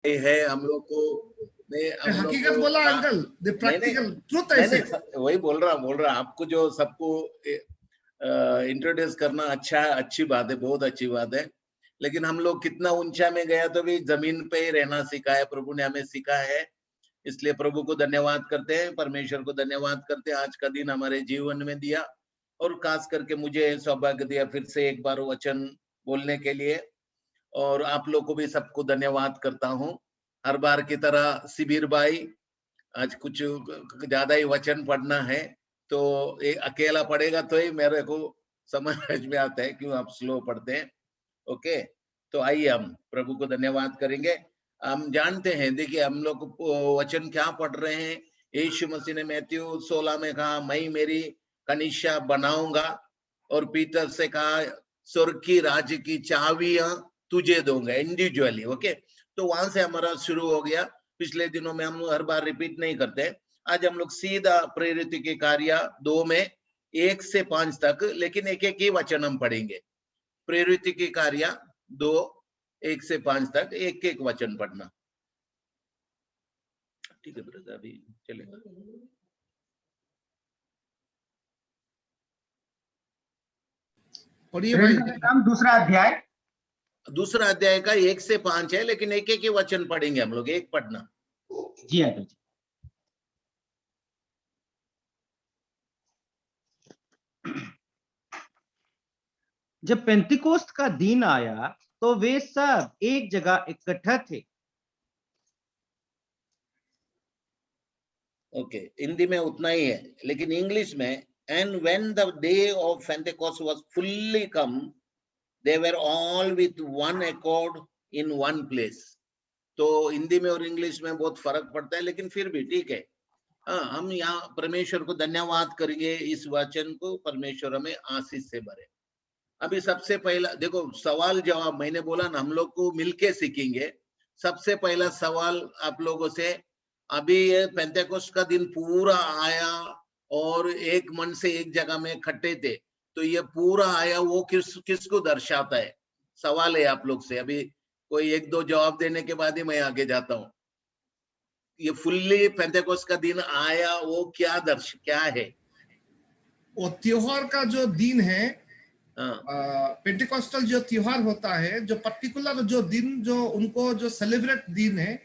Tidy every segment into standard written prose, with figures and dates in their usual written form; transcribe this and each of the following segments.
है हम लोग को हकीकत बोला अंकल, द प्रैक्टिकल ट्रुथ ऐसे। वही बोल रहा आपको जो सबको इंट्रोड्यूस करना अच्छा, अच्छी बात है, बहुत अच्छी बात है। लेकिन हम लोग कितना ऊंचा में गया तो भी जमीन पे ही रहना सीखा है, प्रभु ने हमें सिखा है। इसलिए प्रभु को धन्यवाद करते हैं, परमेश्वर को धन्यवाद करते हैं, आज का दिन हमारे जीवन में दिया और खास करके मुझे सौभाग्य दिया फिर से एक बार वचन बोलने के लिए। और आप लोग को भी सबको धन्यवाद करता हूँ। हर बार की तरह शिविर भाई, आज कुछ ज्यादा ही वचन पढ़ना है, तो एक अकेला पढ़ेगा तो ही मेरे को समझ में आता है क्यों आप स्लो पढ़ते हैं। ओके, तो आइए हम प्रभु को धन्यवाद करेंगे। हम जानते हैं, देखिए हम लोग वचन क्या पढ़ रहे हैं। यीशु मसीह ने मैथ्यू 16 में कहा, मैं मेरी कलीसिया बनाऊंगा, और पीटर से कहा, स्वर्ग की राज्य की चाबियां तुझे दूंगा इंडिविजुअली। ओके, तो वहां से हमारा शुरू हो गया। पिछले दिनों में हम हर बार रिपीट नहीं करते। आज हम लोग सीधा प्रेरित के कार्य 2 में 1 से 5 तक, लेकिन एक एक ही वचन हम पढ़ेंगे। प्रेरित के कार्य 2 1 से 5 तक एक एक वचन पढ़ना। ठीक है ब्रदर, अभी चलेगा। पढ़िए भाई। दूसरा अध्याय का 1 से 5 है, लेकिन एक एक ही वचन पढ़ेंगे हम लोग, एक पढ़ना। जी अंकल जी। जब पेंतिकोस्त का दिन आया तो वे सब एक जगह इकट्ठा थे। ओके, हिंदी में उतना ही है, लेकिन इंग्लिश में, and when the day of Pentecost was fully come, they were all with one accord in one place. तो हिंदी में और इंग्लिश में बहुत फर्क पड़ता है, लेकिन फिर भी ठीक है। हाँ, हम यहाँ परमेश्वर को धन्यवाद करेंगे, इस वचन को परमेश्वर हमें आशीष से भरे। अभी सबसे पहला देखो, सवाल जवाब मैंने बोला ना, हम लोग को मिलके सीखेंगे। सबसे पहला सवाल आप लोगों से, अभी ये पेंतेकोस्त का दिन पूरा आया और एक मन से एक जगह में इकट्ठे थे, तो ये पूरा आया वो किसको दर्शाता है? सवाल है आप लोग से। अभी कोई एक दो जवाब देने के बाद ही मैं आगे जाता हूँ। ये फुल्ली पेंतेकोस्त का दिन आया, वो क्या है? वो त्योहार का जो दिन है, पेंटिकॉस्टल जो त्योहार होता है, जो पर्टिकुलर जो दिन, जो उनको जो सेलिब्रेट दिन है,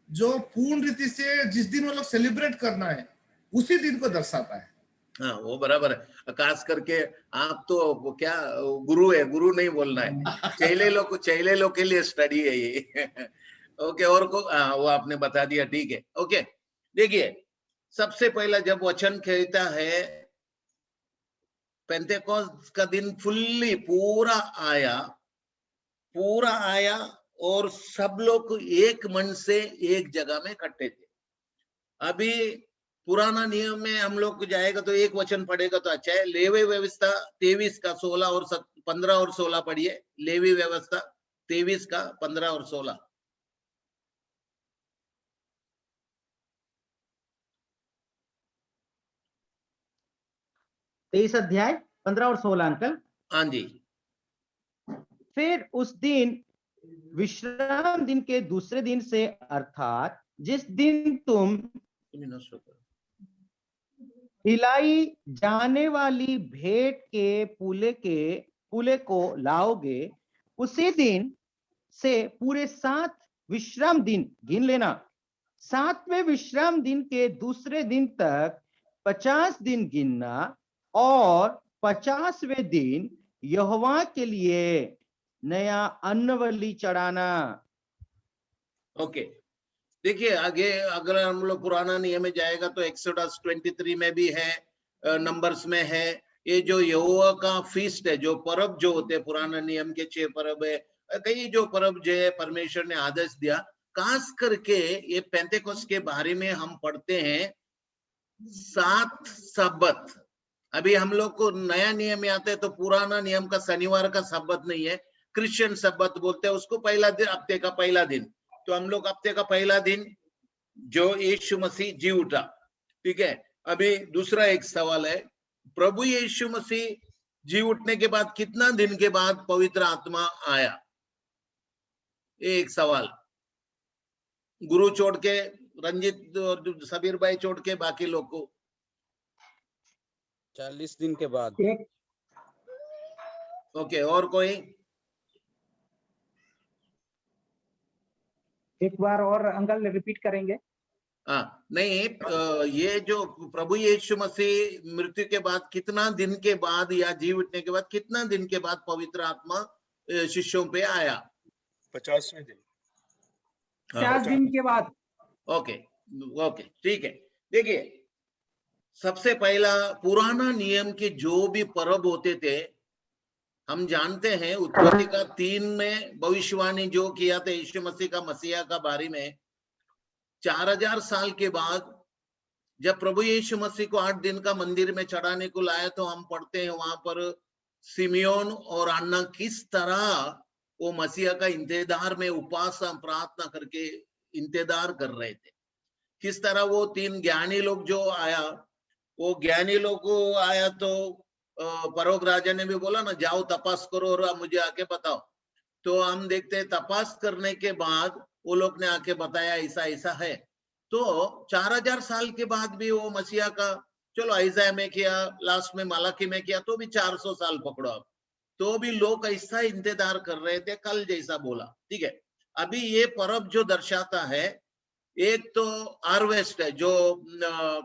जो पूर्ण रीति से जिस दिन वो लोग सेलिब्रेट करना है, उसी दिन को दर्शाता है। हाँ, वो बराबर है। खास करके आप तो क्या गुरु है, गुरु नहीं बोलना है, चेले लोग के लिए स्टडी है ये। ओके, और को वो आपने बता दिया, ठीक है। ओके, देखिए सबसे पहला जब वचन कहता है पेंतेकोस्त का दिन फुल्ली पूरा आया और सब लोग एक मन से एक जगह में इकट्ठे थे। अभी पुराना नियम में हम लोग जाएगा तो एक वचन पढ़ेगा तो अच्छा है। लेवी व्यवस्था 23 का 16 और 15 और 16 पढ़िए। लेवी व्यवस्था 23 का 15 और 16। 23 अध्याय 15 और 16 अंकल। हाँ जी। फिर उस दिन विश्राम दिन के दूसरे दिन से, अर्थात जिस दिन तुम हिलाई जाने वाली भेंट के पूले को लाओगे, उसी दिन से पूरे 7 विश्राम दिन गिन लेना। 7वें विश्राम दिन के दूसरे दिन तक 50 दिन गिनना, और 50वें दिन यहोवा के लिए नया अन्न बलि चढ़ाना। ओके, देखिए आगे अगर हम लोग पुराना नियम में जाएगा तो एक्सोडस 23 में भी है, नंबर्स में है। ये जो यहोवा का फीस्ट है, जो पर्व जो होते हैं, पुराना नियम के 6 पर्व है, कई जो पर्व जो है परमेश्वर ने आदेश दिया। खास करके ये पेंतेकोस्त के बारे में हम पढ़ते हैं 7 सब्बत। अभी हम लोग को नया नियम में आते हैं तो पुराना नियम का शनिवार का सब्बत नहीं है, क्रिश्चियन सब्बत बोलते हैं उसको, पहला दिन, हफ्ते का पहला दिन। तो हम लोग हफ्ते का पहला दिन जो यीशु मसीह जी उठा, ठीक है। अभी दूसरा एक सवाल है, प्रभु यीशु मसीह जी उठने के बाद कितना दिन के बाद पवित्र आत्मा आया? एक सवाल। गुरु छोड़ के, रंजित और सबीर भाई छोड़ के बाकी लोग को 40 दिन के बाद। ओके, और कोई? एक बार और अंकल रिपीट करेंगे? हाँ, नहीं, ये जो प्रभु यीशु मसीह मृत्यु के बाद कितना दिन के बाद या जी उठने के बाद कितना दिन के बाद पवित्र आत्मा शिष्यों पे आया? 50वें दिन। 50 दिन के बाद। ओके, ओके, ठीक है। देखिए, सबसे पहला पुराना नियम के जो भी पर्व होते थे, हम जानते हैं उत्पत्ति का 3 में भविष्यवाणी जो किया था यीशु मसीह का मसीहा का बारे में, 4000 साल के बाद जब प्रभु यीशु मसीह को 8 दिन का मंदिर में चढ़ाने को लाया, तो हम पढ़ते हैं वहां पर सिमियोन और अन्ना किस तरह वो मसीहा का इंतजार में उपवास प्रार्थना करके इंतजार कर रहे थे। किस तरह वो 3 ज्ञानी लोग जो आया, वो ज्ञानी लोग को आया तो फरोह राजा ने भी बोला ना, जाओ तपास करो और मुझे आके बताओ। तो हम देखते हैं तपास करने के बाद वो लोग ने आके बताया ऐसा ऐसा है। तो 4000 साल के बाद भी वो मसीहा का, चलो ऐसा में किया, लास्ट में मलाकी में किया, तो भी 400 साल पकड़ो आप, तो भी लोग ऐसा इंतजार कर रहे थे, कल जैसा बोला। ठीक है, अभी ये पर्व जो दर्शाता है, एक तो हार्वेस्ट है जो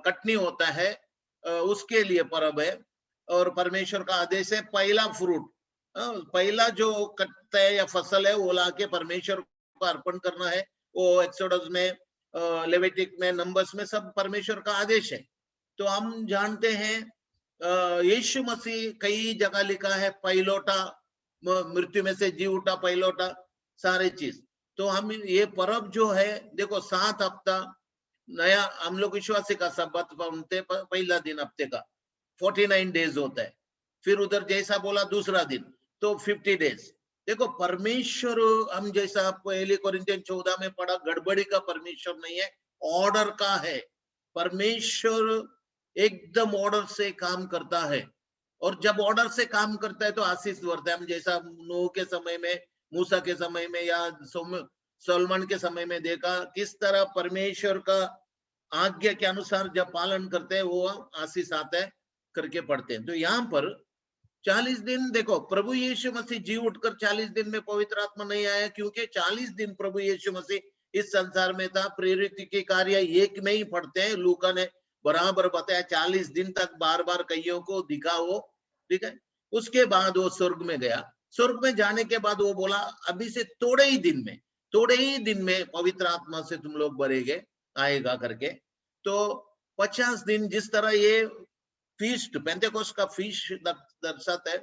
कटनी होता है, उसके लिए पर्व है, और परमेश्वर का आदेश है पहला फ्रूट, पहला जो कटता है या फसल है वो लाके परमेश्वर को अर्पण करना है। वो एक्सोडस में, लेविटिक में, नंबर्स में सब परमेश्वर का आदेश है। तो हम जानते हैं यीशु मसीह कई जगह लिखा है पहिलौटा, मृत्यु में से जी उठा पहिलौटा, सारे चीज। तो हम ये पर्व जो है, देखो 7 हफ्ता नया, हम लोग विश्वासी का सबत पढ़ते, पहला दिन हफ्ते का 49 डेज होता है, फिर उधर जैसा बोला दूसरा दिन तो 50 डेज। देखो परमेश्वर, हम जैसा पहले कोरिन्थियन 14 में पढ़ा, गड़बड़ी का परमेश्वर नहीं है, ऑर्डर का है। परमेश्वर एकदम ऑर्डर से काम करता है, और जब ऑर्डर से काम करता है तो आशीष बढ़ता है। हम जैसा नूह के समय में, मूसा के समय में या सोलमन के समय में देखा, किस तरह परमेश्वर का आज्ञा के अनुसार जब पालन करते हैं वो आशीष आता है करके पढ़ते हैं। तो यहाँ पर 40 दिन, देखो प्रभु यीशु मसीह जी उठकर 40 दिन में पवित्र आत्मा नहीं आया, क्योंकि 40 दिन प्रभु यीशु मसीह इस संसार में था। प्रेरित के कार्य 1 में ही पढ़ते हैं, लूका ने बराबर बताया 40 दिन तक बार बार कईयों को दिखा वो, ठीक है। उसके बाद वो स्वर्ग में गया, स्वर्ग में जाने के बाद वो बोला अभी से थोड़े ही दिन में पवित्र आत्मा से तुम लोग भरेगे, आएगा करके। तो 50 दिन जिस तरह ये फीस्ट, पेंटेकोस्ट का फीस्ट दर्शाता है,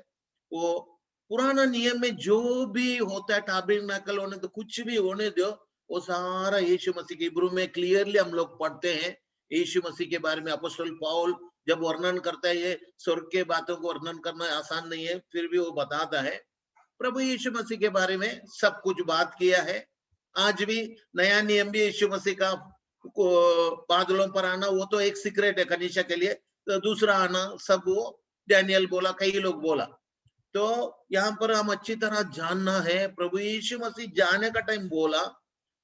वो पुराना नियम में जो भी होता है, टैबरनेकल होने दो, कुछ भी होने दो, वो सारा यीशु मसीह के, हिब्रू में क्लियरली हम लोग पढ़ते हैं यीशु मसीह के बारे में। अपोस्टल पौल जब वर्णन करता है, ये स्वर्ग के बातों को वर्णन करना आसान नहीं है, फिर भी वो बताता है प्रभु यीशु मसीह के बारे में सब कुछ बात किया है। आज भी नया नियम भी यीशु मसीह का बादलों पर आना, वो तो एक सीक्रेट है कनीशा के लिए, तो दूसरा आना सब वो डैनियल बोला, कई लोग बोला। तो यहाँ पर हम अच्छी तरह जानना है, प्रभु यीशु मसीह जाने का टाइम बोला,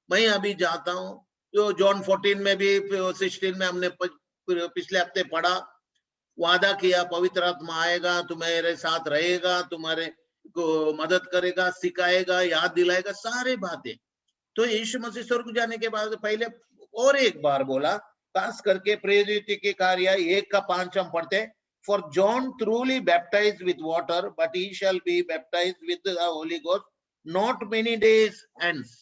मैं अभी जाता हूँ। तो जॉन 14 में भी 16 में हमने पिछले हफ्ते पढ़ा, वादा किया पवित्र आत्मा आएगा, तुम्हारे साथ रहेगा, तुम्हारे को मदद करेगा, सिखाएगा, याद दिलाएगा, सारे बातें। तो यीशु मसीह स्वर्ग जाने के बाद पहले और एक बार बोला, खास करके प्रेरित के कार्य 1 का 5 हम पढ़ते, for John truly baptised with water, but he shall be baptised with the Holi ghost not many days ends.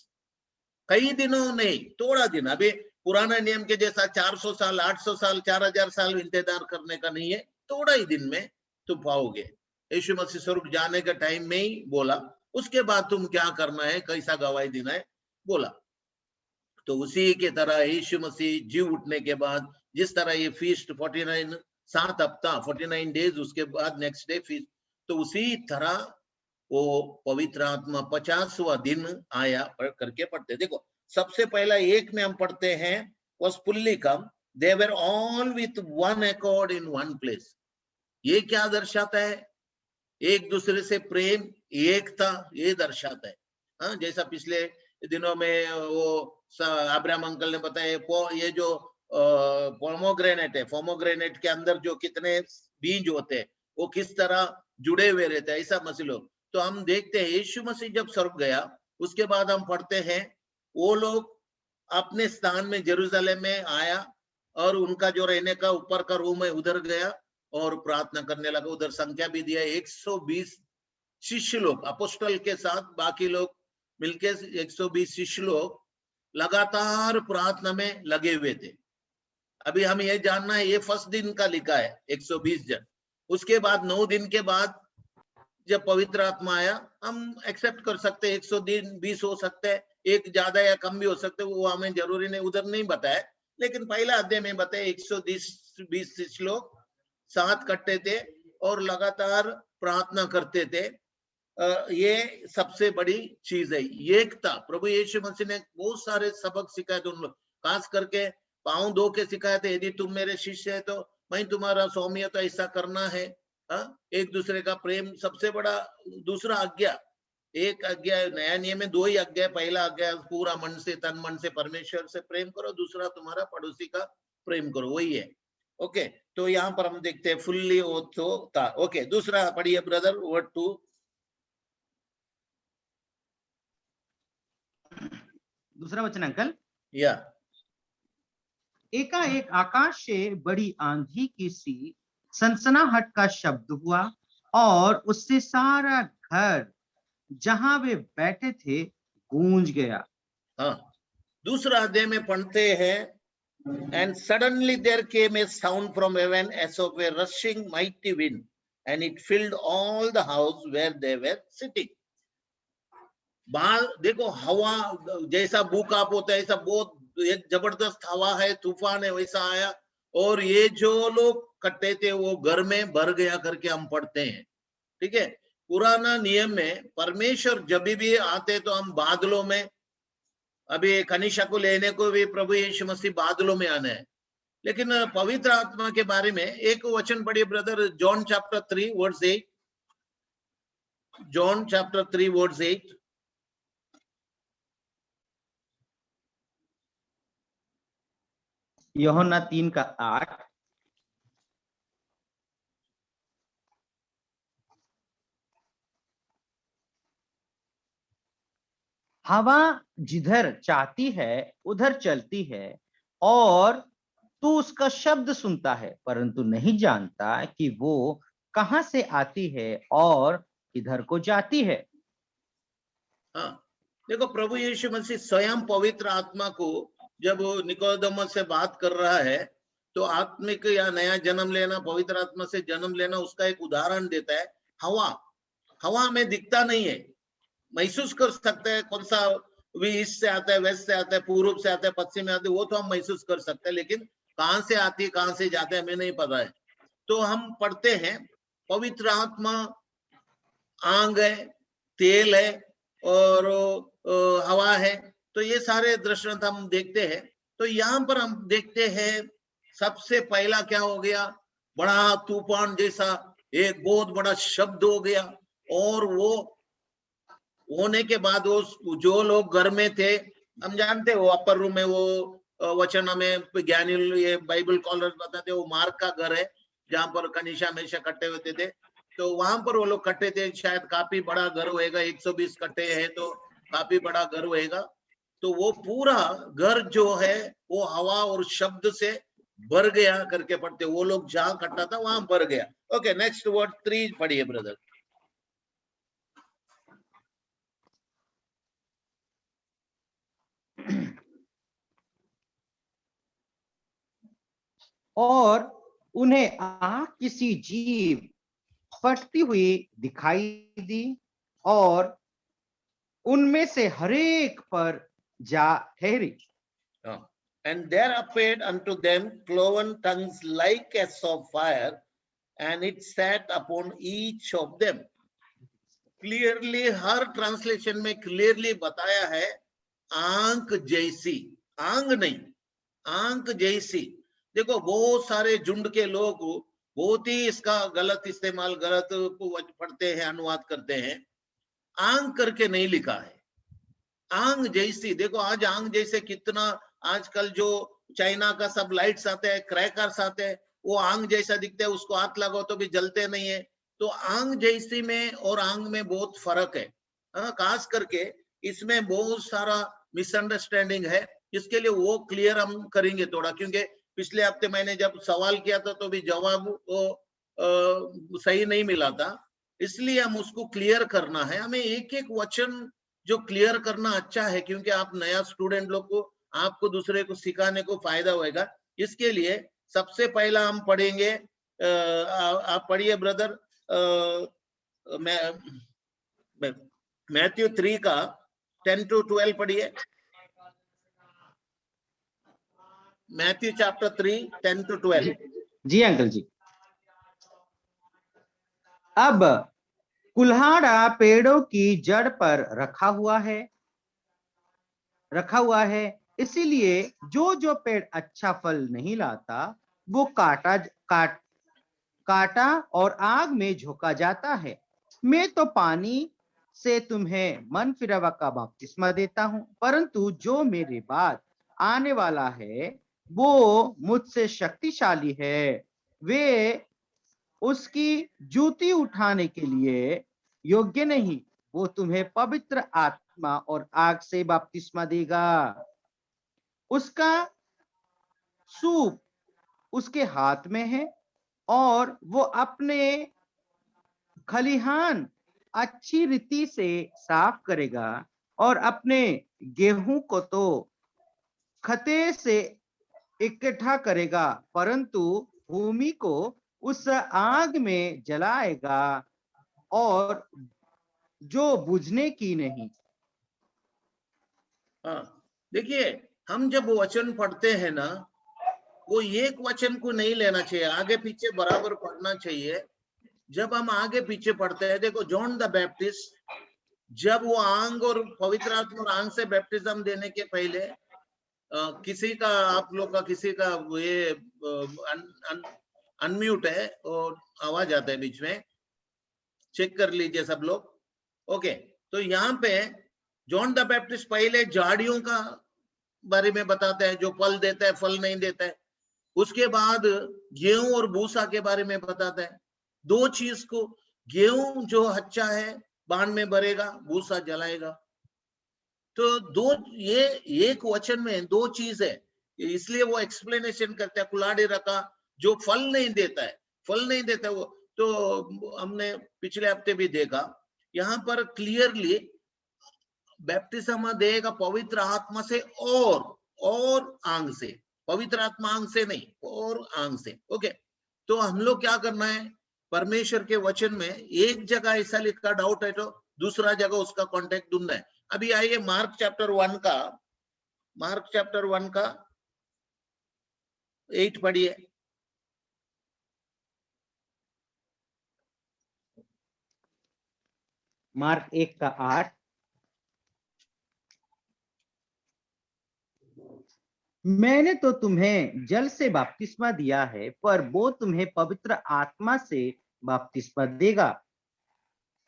कई दिनों नहीं, थोड़ा दिन। अभी पुराना नियम के जैसा 400 साल, 800 साल, 4000 साल इंतजार करने का नहीं है, थोड़ा ही दिन में तुम पाओगे। यीशु मसीह स्वर्ग जाने का टाइम में ही बोला, उसके बाद तुम क्या करना है, कैसा गवाही देना है बोला। तो उसी के तरह यीशु मसीह जी उठने के बाद जिस तरह ये फीस्ट 49 7 हफ्ता 49 डेज, उसके बाद नेक्स्ट डे फीस्ट, तो उसी तरह वो पवित्र आत्मा 50वां दिन आया करके पढ़ते। देखो सबसे पहला 1 में हम पढ़ते हैं, was fully come, they were all with one accord in one place। ये क्या दर्शाता है? एक दूसरे से प्रेम, एकता, ये दर्शाता है। हाँ, जैसा पिछले दिनों में वो अब्राहम अंकल ने बताया ये जो पोमोग्रेनेट है, पोमोग्रेनेट के अंदर जो कितने बीज होते हैं वो किस तरह जुड़े हुए रहते हैं, ऐसा मसीह लोग। तो हम देखते हैं यीशु मसीह जब स्वर्ग गया उसके बाद हम पढ़ते हैं वो लोग अपने स्थान में जेरूशलेम में आया और उनका जो रहने का ऊपर का रूम है उधर गया और प्रार्थना करने लगा। उधर संख्या भी दिया 120 शिष्य लोग अपोस्टल के साथ, बाकी लोग मिलके 120 शिष्य लोग लगातार प्रार्थना में लगे हुए थे। अभी हम ये जानना है ये फर्स्ट दिन का लिखा है 120 जन। उसके बाद 9 दिन के बाद जब पवित्र आत्मा आया, हम एक्सेप्ट कर सकते हैं 120 हो सकते हैं, एक ज्यादा या कम भी हो सकते हैं, वो हमें जरूरी नहीं, उधर नहीं बताया। लेकिन पहला अध्याय में बताया 120 लोग साथ कट्टे थे और लगातार प्रार्थना करते थे। ये सबसे बड़ी चीज है, एकता। प्रभु यीशु मसीह ने बहुत सारे सबक सिखाए थे उन लोग, खास करके पांव धो के सिखाए थे, यदि तुम मेरे शिष्य है तो मैं तुम्हारा स्वामी है, तो ऐसा करना है। एक दूसरे का प्रेम सबसे बड़ा। दूसरा आज्ञा, एक आज्ञा नया नियम में 2 ही आज्ञा। पहला आज्ञा पूरा मन से तन मन से परमेश्वर से प्रेम करो, दूसरा तुम्हारा पड़ोसी का प्रेम करो, वही है। ओके, तो यहाँ पर हम देखते हैं फुल्ली तो था। ओके, दूसरा पढ़िए ब्रदर, वर्ड 2। दूसरा वचन अंकल। या एकाएक आकाश से बड़ी आंधी की सी सनसनाहट का शब्द हुआ और उससे सारा घर जहां वे बैठे थे गूंज गया। हाँ, दूसरा अध्याय में पढ़ते हैं, and suddenly there came a sound from heaven as of a rushing mighty wind, and it filled all the house where they were sitting. बाहर देखो, हवा जैसा भूकंप होता है ऐसा बहुत एक जबरदस्त हवा है, तूफान है, वैसा आया और ये जो लोग कट्टे थे वो घर में भर गया करके हम पढ़ते हैं। ठीक है, पुराना नियम में परमेश्वर जब भी आते तो हम बादलों में, अभी कनिशा को लेने को भी प्रभु यीशु मसीह बादलों में आना है। लेकिन पवित्र आत्मा के बारे में एक वचन पढ़िए brother, John chapter 3 verse 8। John chapter 3 verse 8। यूहन्ना 3 का 8। हवा जिधर चाहती है उधर चलती है और तू उसका शब्द सुनता है परंतु नहीं जानता कि वो कहां से आती है और किधर को जाती है। हाँ, देखो प्रभु यीशु मसीह स्वयं पवित्र आत्मा को जब निकोदेमस से बात कर रहा है तो आत्मिक या नया जन्म लेना, पवित्र आत्मा से जन्म लेना, उसका एक उदाहरण देता है। हवा में दिखता नहीं है, महसूस कर सकते हैं कौन सा भी ईस्ट से आता है, वेस्ट से आता है, पूर्व से आता है, पश्चिम में आता है, वो तो हम महसूस कर सकते हैं, लेकिन कहां से आती है कहां से जाते हैं हमें नहीं पता है। तो हम पढ़ते हैं पवित्र आत्मा आग है, तेल है और हवा है, तो ये सारे दृष्टांत हम देखते हैं। तो यहाँ पर हम देखते हैं सबसे पहला क्या हो गया, बड़ा तूफान जैसा एक बहुत बड़ा शब्द हो गया और वो होने के बाद वो जो लोग घर में थे, हम जानते हैं वो अपर रूम में वो वचन हमें ज्ञानी ये बाइबल कॉलर्स बताते हैं, वो मार्क का घर है जहां पर कनिशा हमेशा कट्टे होते थे। तो वहां पर वो लोग कट्टे थे, शायद काफी बड़ा घर होएगा, 120 कट्टे हैं तो काफी बड़ा घर होएगा। तो वो पूरा घर जो है वो हवा और शब्द से भर गया करके पढ़ते, वो लोग जहां कट्टा था वहां भर गया। ओके, नेक्स्ट वर्ड 3 पढ़िए ब्रदर। और उन्हें आग किसी जीव फटती हुई दिखाई दी और उनमें से हरेक पर जा ठहरी। And there appeared unto them cloven tongues like as of fire, and it sat upon each of them. Clearly, her translation में क्लियरली बताया है आंख जैसी, आंग नहीं, आंख जैसी। देखो बहुत सारे झुंड के लोग बहुत ही इसका गलत इस्तेमाल, गलत पढ़ते हैं, अनुवाद करते हैं। आंख करके नहीं लिखा है, आग जैसी, देखो आज आग जैसे कितना आजकल जो चाइना का सब लाइट्स आते हैं, क्रैकर्स आते हैं, वो आग जैसा दिखता है, उसको हाथ लगाओ तो भी जलते नहीं है। तो आग जैसी में और आग में बहुत फर्क है। खास करके इसमें बहुत सारा मिसअंडरस्टैंडिंग है, इसके लिए वो क्लियर हम करेंगे थोड़ा, क्योंकि पिछले हफ्ते मैंने जब सवाल किया था तो भी जवाब सही नहीं मिला था, इसलिए हम उसको क्लियर करना है। हमें एक एक वचन जो क्लियर करना अच्छा है, क्योंकि आप नया स्टूडेंट लोग को, आपको दूसरे को सिखाने को फायदा होएगा। इसके लिए सबसे पहला हम पढ़ेंगे, आप पढ़िए ब्रदर, मैथ्यू 3 का 10 to 12 पढ़िए। Matthew chapter 3 10 to 12। जी अंकल जी। अब कुल्हाड़ा पेड़ों की जड़ पर रखा हुआ है, इसीलिए जो जो पेड़ अच्छा फल नहीं लाता वो काटा और आग में झोंका जाता है। मैं तो पानी से तुम्हें मन फिरावा का बपतिस्मा देता हूं, परंतु जो मेरे बाद आने वाला है वो मुझसे शक्तिशाली है, वे उसकी जूती उठाने के लिए योग्य नहीं। वो तुम्हें पवित्र आत्मा और आग से बपतिस्मा देगा। उसका सूप उसके हाथ में है और वो अपने खलिहान अच्छी रीति से साफ करेगा और अपने गेहूं को तो खते से इकट्ठा करेगा, परंतु भूमि को उस आग में जलाएगा और जो बुझने की नहीं। देखिए, हम जब वचन पढ़ते हैं ना, वो एक वचन को नहीं लेना चाहिए, आगे पीछे बराबर पढ़ना चाहिए। जब हम आगे पीछे पढ़ते हैं, देखो जॉन द बैप्टिस्ट जब वो आंग और पवित्र आत्मा और आंग से बैप्टिज्म देने के पहले किसी का, आप लोग का किसी का ये अनम्यूट है और आवाज आता है बीच में, चेक कर लीजिए सब लोग। ओके, तो यहाँ पे जॉन द बैप्टिस्ट पहले झाड़ियों का बारे में बताता है, जो फल देता है फल नहीं देता है। उसके बाद गेहूं और भूसा के बारे में बताता है। दो चीज को, गेहूं जो अच्छा है बाण में भरेगा, भूसा जलाएगा। तो दो, ये एक वचन में दो चीज है, इसलिए वो एक्सप्लेनेशन करता है। कुल्हाड़ी रखा जो फल नहीं देता है वो, तो हमने पिछले हफ्ते भी देखा, यहाँ पर क्लियरली बैप्टिज्म देगा पवित्र आत्मा से और आंग से, पवित्र आत्मा आंग से नहीं, और आंग से। ओके, तो हम लोग क्या करना है, परमेश्वर के वचन में एक जगह ऐसा लिखा डाउट है तो दूसरा जगह उसका कॉन्टेक्ट ढूंढना है। अभी आइए मार्क चैप्टर 1 का 8 पढ़िए। मार्क 1 का 8। मैंने तो तुम्हें जल से बपतिस्मा दिया है, पर वो तुम्हें पवित्र आत्मा से बपतिस्मा देगा।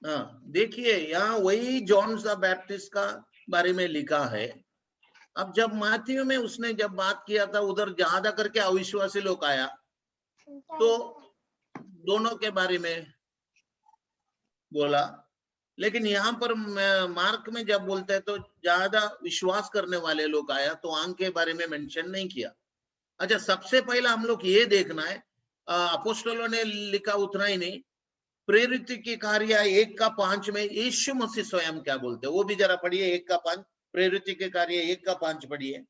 देखिए यहाँ वही जॉन द बैप्टिस्ट का बारे में लिखा है। अब जब माथ्यू में उसने जब बात किया था, उधर ज्यादा करके अविश्वासी लोग आया, तो दोनों के बारे में बोला। लेकिन यहाँ पर मार्क में जब बोलते हैं तो ज्यादा विश्वास करने वाले लोग आया, तो आंख के बारे में मेंशन नहीं किया। अच्छा, सबसे पहला हम लोग ये देखना है, अपोस्टलों ने लिखा उतना ही नहीं, प्रेरित की कार्य 1 का 5 में यीशु मसीह स्वयं क्या बोलते हैं, वो भी जरा पढ़िए। 1 का 5, प्रेरित के कार्य 1 का 5 पढ़िए।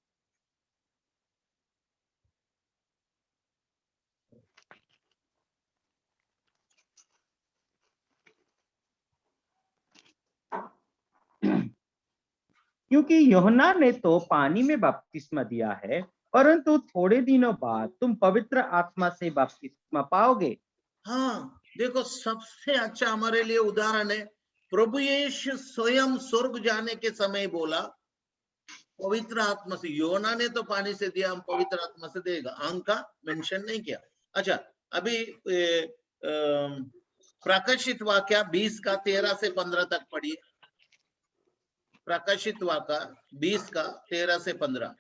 क्योंकि यूहन्ना ने तो पानी में बपतिस्मा दिया है, परंतु थोड़े दिनों बाद तुम पवित्र आत्मा से बपतिस्मा पाओगे। हाँ, देखो सबसे अच्छा हमारे लिए उदाहरण है, प्रभु यीशु स्वयं स्वर्ग जाने के समय बोला पवित्र आत्मा से। यूहन्ना ने तो पानी से दिया, हम पवित्र आत्मा से देगा, आंग का मेंशन नहीं किया। अच्छा, अभी प्रकाशित वाक्य 20 का 13 से 15 तक पढ़िए। प्रकाशित वाका 20 का 13 से 15।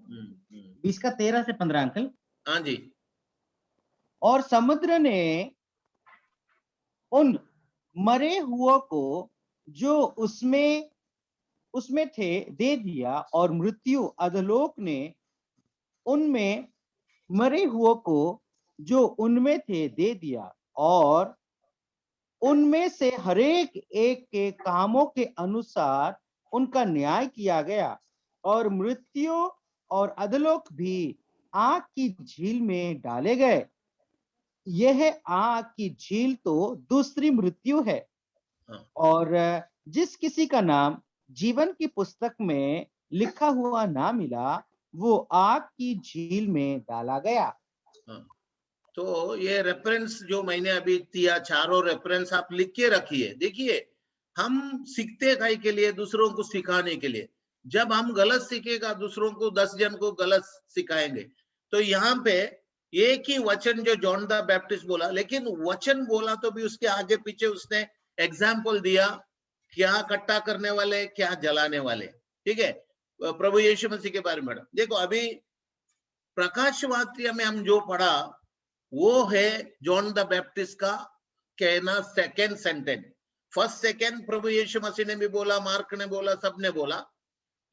हम्म। 20 का 13 से 15 अंकल। हाँ जी। और समुद्र ने उन मरे हुओं को जो उसमें थे दे दिया, और मृत्यु अधोलोक ने उनमें मरे हुओं को जो उनमें थे दे दिया, और उनमें से हरेक एक के कामों के अनुसार उनका न्याय किया गया। और मृत्यु और अधोलोक भी आग की झील में डाले गए। यह आग की झील तो दूसरी मृत्यु है। हाँ। और जिस किसी का नाम जीवन की पुस्तक में लिखा हुआ ना मिला, वो आग की झील में डाला गया। हाँ। तो ये रेफरेंस जो मैंने अभी दिया, चारों रेफरेंस आप लिख के रखिए। देखिए, हम सीखते काहे के लिए? दूसरों को सिखाने के लिए। जब हम गलत सीखेगा, दूसरों को 10 जन को गलत सिखाएंगे। तो यहाँ पे एक ही वचन जो जॉन द बैप्टिस्ट बोला, लेकिन वचन बोला तो भी उसके आगे पीछे उसने एग्जाम्पल दिया, क्या इकट्ठा करने वाले, क्या जलाने वाले। ठीक है, प्रभु यीशु मसीह के बारे में। देखो, अभी प्रकाशवाक्य में हम जो पढ़ा वो है जॉन द बैप्टिस्ट का कहना, सेकेंड सेंटेंस। फर्स्ट सेकेंड प्रभु यीशु मसीह ने भी बोला, मार्क ने बोला, सब ने बोला।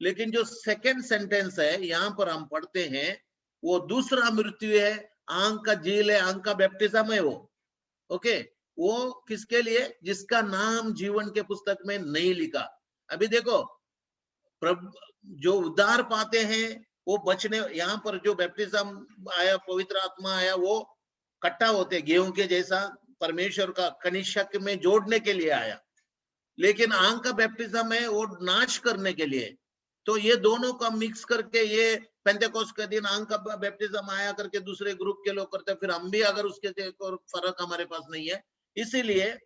लेकिन जो सेकेंड सेंटेंस है यहाँ पर हम पढ़ते हैं, वो दूसरा मृत्यु है, आग का झील है, आग का बैप्टिज्म है वो। ओके, वो किसके लिए? जिसका नाम जीवन के पुस्तक में नहीं लिखा। अभी देखो, प्रभु जो उद्धार पाते हैं वो बचने, यहाँ पर जो बैप्टिज्म आया, पवित्र आत्मा आया, वो इकट्ठा होते गेहूं के जैसा, परमेश्वर का कनिष्क में जोड़ने के लिए आया। लेकिन आग का बैप्टिज्म है वो नाश करने के लिए। तो ये दोनों का मिक्स करके ये पेंटेकोस्ट के दिन आग का बैप्टिज्म आया करके दूसरे ग्रुप के लोग करते, फिर हम भी अगर उसके फर्क हमारे पास नहीं है। इसीलिए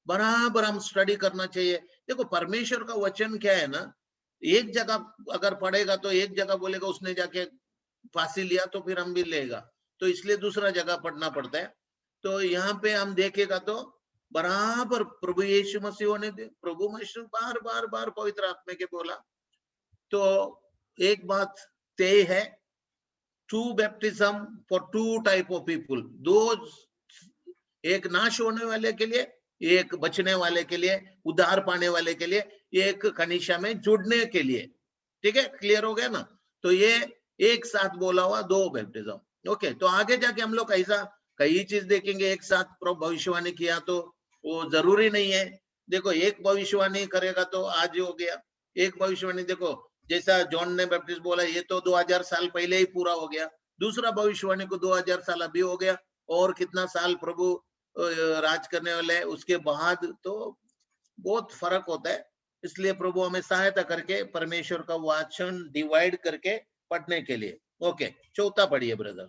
बराबर हम स्टडी करना चाहिए। देखो, परमेश्वर का वचन क्या है ना, एक जगह अगर पढ़ेगा तो एक जगह बोलेगा उसने जाके फांसी लिया, तो फिर हम भी लेगा, तो इसलिए दूसरा जगह पढ़ना पड़ता है। तो यहाँ पे हम देखेगा तो बराबर प्रभु यीशु मसीह ने प्रभु मसीह बार बार बार पवित्र आत्मा के बोला। तो एक बात तय है, two baptism for two type of people, दो, एक नाश होने वाले के लिए, एक बचने वाले के लिए, उद्धार पाने वाले के लिए, एक कनिशा में जुड़ने के लिए। ठीक है, क्लियर हो गया ना? तो ये एक साथ बोला हुआ दो बैप्टिज्म। ओके, तो आगे जाके हम लोग ऐसा कई चीज देखेंगे। एक साथ भविष्यवाणी किया तो वो जरूरी नहीं है। देखो, एक भविष्यवाणी करेगा तो आज हो गया, एक भविष्यवाणी देखो जैसा जॉन ने बैप्टिस्ट बोला, ये तो 2000 साल पहले ही पूरा हो गया। दूसरा भविष्यवाणी को 2000 साल अभी हो गया, और कितना साल प्रभु राज करने वाले है उसके बाद, तो बहुत फर्क होता है। इसलिए प्रभु हमें सहायता करके परमेश्वर का वचन डिवाइड करके पढ़ने के लिए। ओके, चौथा पढ़िए ब्रदर।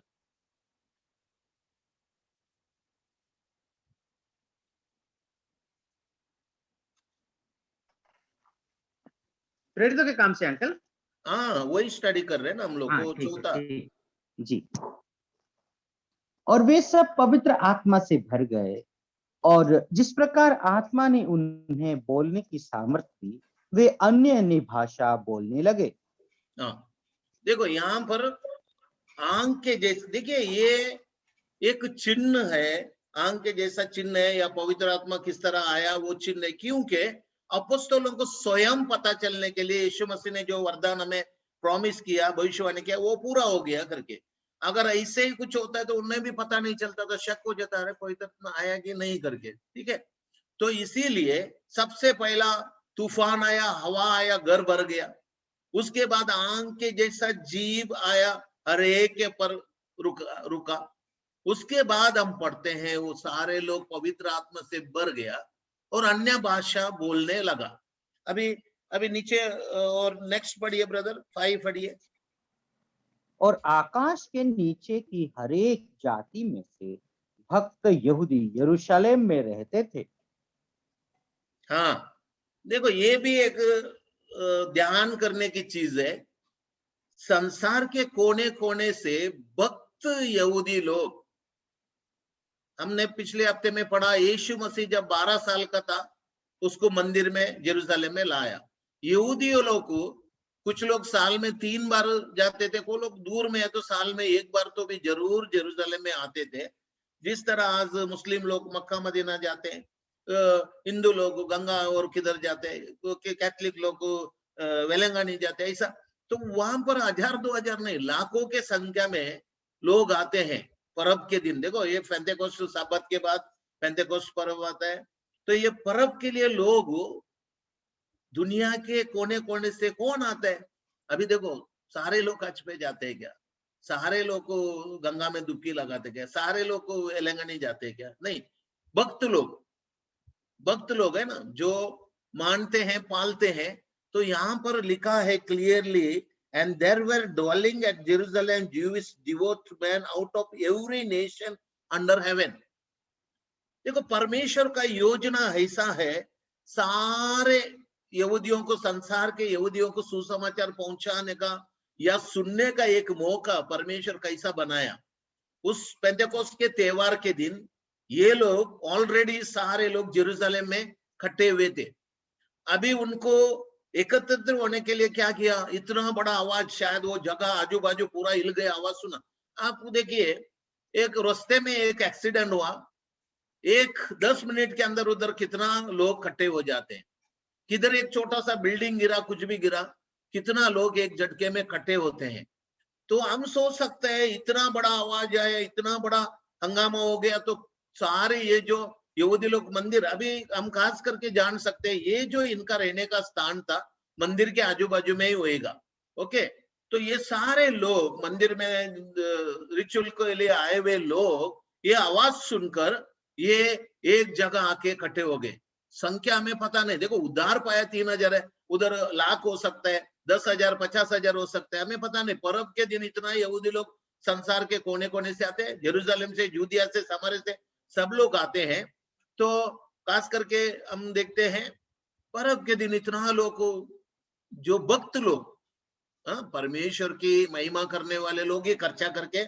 प्रेरितों के काम से अंकल। हाँ, वही स्टडी कर रहे हैं ना हम लोग। हाँ, वो ठीक है, चौथा। ठीक। जी। और वे सब पवित्र आत्मा से भर गए, और जिस प्रकार आत्मा ने उन्हें बोलने की सामर्थ्य दी, वे अन्य अन्य भाषा बोलने लगे। हाँ, देखो यहाँ पर आंख के जैसे, देखिए ये एक चिन्ह है, आंख के जैसा चिन्ह है, या पवित्र आत्मा किस तरह आया वो चिन्ह है। क्योंकि अपोस्तलों को स्वयं पता चलने के लिए यीशु मसीह ने जो वरदान हमें प्रॉमिस किया, भविष्यवाणी किया, वो पूरा हो गया करके। अगर ऐसे ही कुछ होता है तो उन्हें भी पता नहीं चलता, तो शक हो जाता है पवित्र आत्मा आया कि नहीं करके। ठीक है, तो इसीलिए सबसे पहला तूफान आया, हवा आया, घर भर गया। उसके बाद आग के जैसा जीव आया, हर एक के पर रुका। उसके बाद हम पढ़ते हैं वो सारे लोग पवित्र आत्मा से भर गया और अन्य भाषा बोलने लगा। अभी अभी नीचे और नेक्स्ट पढ़िए ब्रदर, 5 पढ़िए। और आकाश के नीचे की हरेक जाति में से भक्त यहूदी यरूशलेम में रहते थे। हाँ, देखो ये भी एक ध्यान करने की चीज है। संसार के कोने कोने से भक्त यहूदी लोग, हमने पिछले हफ्ते में पढ़ा, यीशु मसीह जब 12 साल का था उसको मंदिर में जेरूसलम में लाया। यहूदियों लोग को, कुछ लोग साल में 3 बार जाते थे, वो लोग दूर में है तो साल में 1 बार तो भी जरूर जेरूसलम में आते थे। जिस तरह आज मुस्लिम लोग मक्का मदीना जाते हैं, हिंदू लोग गंगा और किधर जाते हैं, कैथलिक लोग वेलंगानी जाते हैं, ऐसा। तो वहां पर 1000-2000 नहीं, लाखों के संख्या में लोग आते हैं पर्व के दिन। देखो ये पेंतेकोस्ट साबत के बाद पेंतेकोस्ट पर्व आता है, तो ये पर्व के लिए लोग दुनिया के कोने कोने से कौन आता है। अभी देखो सारे लोग हज पे जाते हैं क्या? सारे लोग को गंगा में डुबकी लगाते क्या? सारे लोग को वेलंगानी जाते क्या? नहीं, भक्त लोग है ना, जो मानते हैं, पालते हैं। तो यहाँ पर लिखा है clearly, and there were dwelling at Jerusalem Jewish devout man out of every nation under heaven. देखो परमेश्वर का योजना ऐसा है, सारे यहूदियों को, संसार के यहूदियों को सुसमाचार पहुंचाने का या सुनने का एक मौका परमेश्वर कैसा बनाया। उस पेंतेकोस्त के त्योहार के दिन ये लोग ऑलरेडी सारे लोग जेरूसलम में इकट्ठे हुए थे। अभी उनको एकत्रित होने के लिए क्या किया, इतना बड़ा आवाज, शायद वो जगह आजू बाजू पूरा हिल गया, आवाज सुना। आप देखिए, एक रास्ते में एक एक्सीडेंट हुआ, 10 मिनट के अंदर उधर कितना लोग इकट्ठे हो जाते हैं। किधर एक छोटा सा बिल्डिंग गिरा, कुछ भी गिरा, कितना लोग एक झटके में इकट्ठे होते हैं। तो हम सोच सकते हैं इतना बड़ा आवाज आया, इतना बड़ा हंगामा हो गया, तो सारे ये जो यहूदी लोग मंदिर, अभी हम खास करके जान सकते हैं ये जो इनका रहने का स्थान था मंदिर के आजू बाजू में ही होएगा। ओके, तो ये सारे लोग मंदिर में रिचुअल के लिए आए हुए लोग ये आवाज सुनकर ये एक जगह आके इकट्ठे हो गए। संख्या में पता नहीं, देखो उद्धार पाया 3000 है, उधर लाख हो सकता है, 10,000 50,000 हो सकता है, हमें पता नहीं। पर्व के दिन इतना यहूदी लोग संसार के कोने कोने से आते हैं, जेरूसलम से, जूदिया से, समारे से, सब लोग आते हैं। तो खास करके हम देखते हैं पर्व के दिन इतना लोग, जो भक्त लोग, परमेश्वर की महिमा करने वाले लोग, ये खर्चा करके,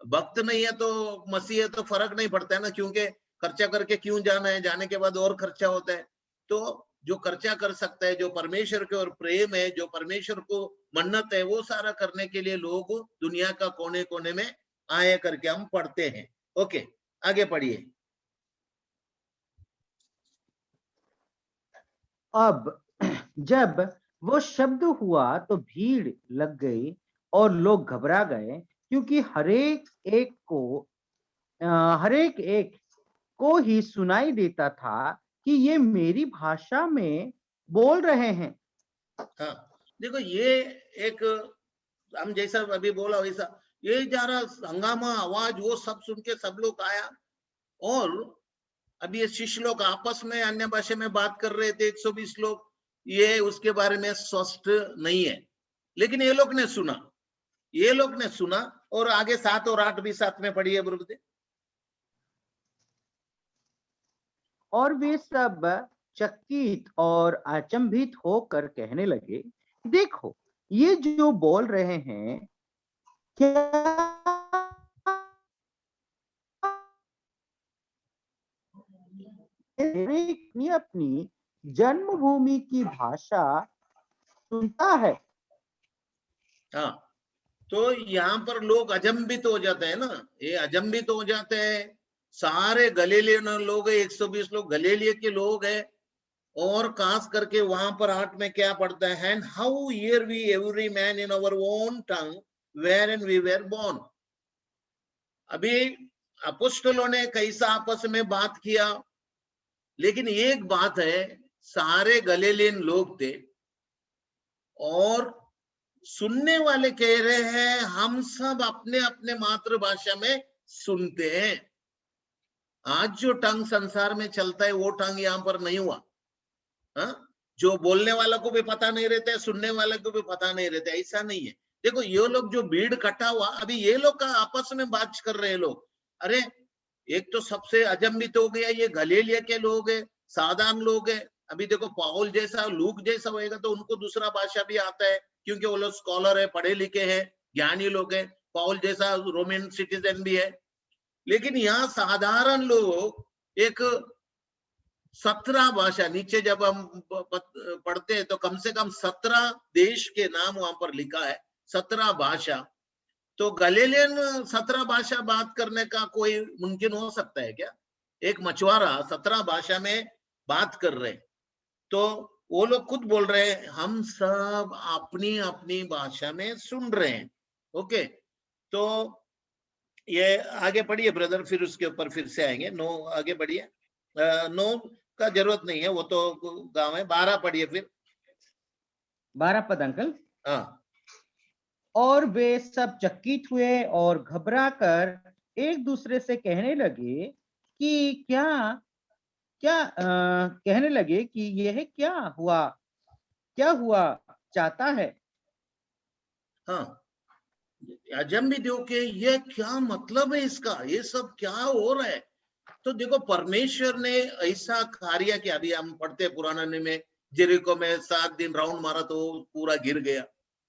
भक्त नहीं है तो मसीह है तो फर्क नहीं पड़ता है ना, क्योंकि खर्चा करके क्यों जाना है, जाने के बाद और खर्चा होता है। तो जो खर्चा कर सकता है, जो परमेश्वर के और प्रेम है, जो परमेश्वर को मन्नत है, वो सारा करने के लिए लोग दुनिया का कोने कोने में आए करके हम पढ़ते हैं। ओके, आगे पढ़िए। अब जब वो शब्द हुआ तो भीड़ लग गई और लोग घबरा गए, क्योंकि हरेक एक को ही सुनाई देता था कि ये मेरी भाषा में बोल रहे हैं। हाँ, देखो ये एक, हम जैसा अभी बोला वैसा, ये जरा हंगामा, आवाज, वो सब सुन के सब लोग आया। और अभी ये शिष्य लोग आपस में अन्य भाषा में बात कर रहे थे, 120 लोग, ये उसके बारे में स्पष्ट नहीं है, लेकिन ये लोग ने सुना। और आगे 7 और 8 भी साथ में पढ़िए ब्रदर। और वे सब चकित और अचंभित होकर कहने लगे, देखो ये जो बोल रहे हैं, क्या अपनी जन्मभूमि की भाषा सुनता है? हाँ, तो यहाँ पर लोग अचंभित हो जाते हैं ना, ये अचंभित हो जाते हैं। सारे गलीलियन लोग है, 120 लोग गलीलिय के लोग है। और खास करके वहां पर 8 में क्या पढ़ता है, and how hear we every man in our own tongue wherein we were born. अभी अपोस्टलों ने कैसा आपस में बात किया, लेकिन एक बात है, सारे गलीलियन लोग थे और सुनने वाले कह रहे हैं हम सब अपने अपने मातृभाषा में सुनते हैं। आज जो टंग संसार में चलता है वो टंग यहाँ पर नहीं हुआ। जो बोलने वाला को भी पता नहीं रहता है, सुनने वाले को भी पता नहीं रहता है, ऐसा नहीं है। देखो ये लोग जो भीड़ इकट्ठा हुआ, अभी ये लोग का आपस में बात कर रहे हैं लोग। अरे एक तो सबसे अचंभित हो गया, ये गलीलिया के लोग है, साधारण लोग है। अभी देखो पाउल जैसा, लूक जैसा होएगा तो उनको दूसरा भाषा भी आता है, क्योंकि वो लोग स्कॉलर है, पढ़े लिखे हैं, ज्ञानी लोग हैं, पॉल जैसा रोमन सिटीजन भी है। लेकिन यहाँ साधारण लोग एक 17 भाषा, नीचे जब हम पढ़ते हैं तो कम से कम 17 देश के नाम वहां पर लिखा है, 17 भाषा। तो गलीलियन 17 भाषा बात करने का कोई मुमकिन हो सकता है क्या? एक मछुआरा 17 भाषा में बात कर रहे हैं, तो वो लोग खुद बोल रहे हैं हम सब अपनी अपनी भाषा में सुन रहे हैं। ओके, तो ये आगे पढ़िए ब्रदर, फिर उसके ऊपर फिर से आएंगे। 9 आगे बढ़िए। 9 का जरूरत नहीं है, वो तो गांव है। 12 पढ़िए फिर। 12 पद अंकल। हाँ, और वे सब चकित हुए और घबरा कर एक दूसरे से कहने लगे कि कहने लगे कि यह क्या हुआ चाहता है। हाँ, अजम भी दो के ये क्या मतलब है इसका, ये सब क्या हो रहा है। तो देखो परमेश्वर ने ऐसा कार्य किया। अभी हम पढ़ते पुराना में जेरिको में 7 दिन राउंड मारा तो पूरा गिर गया,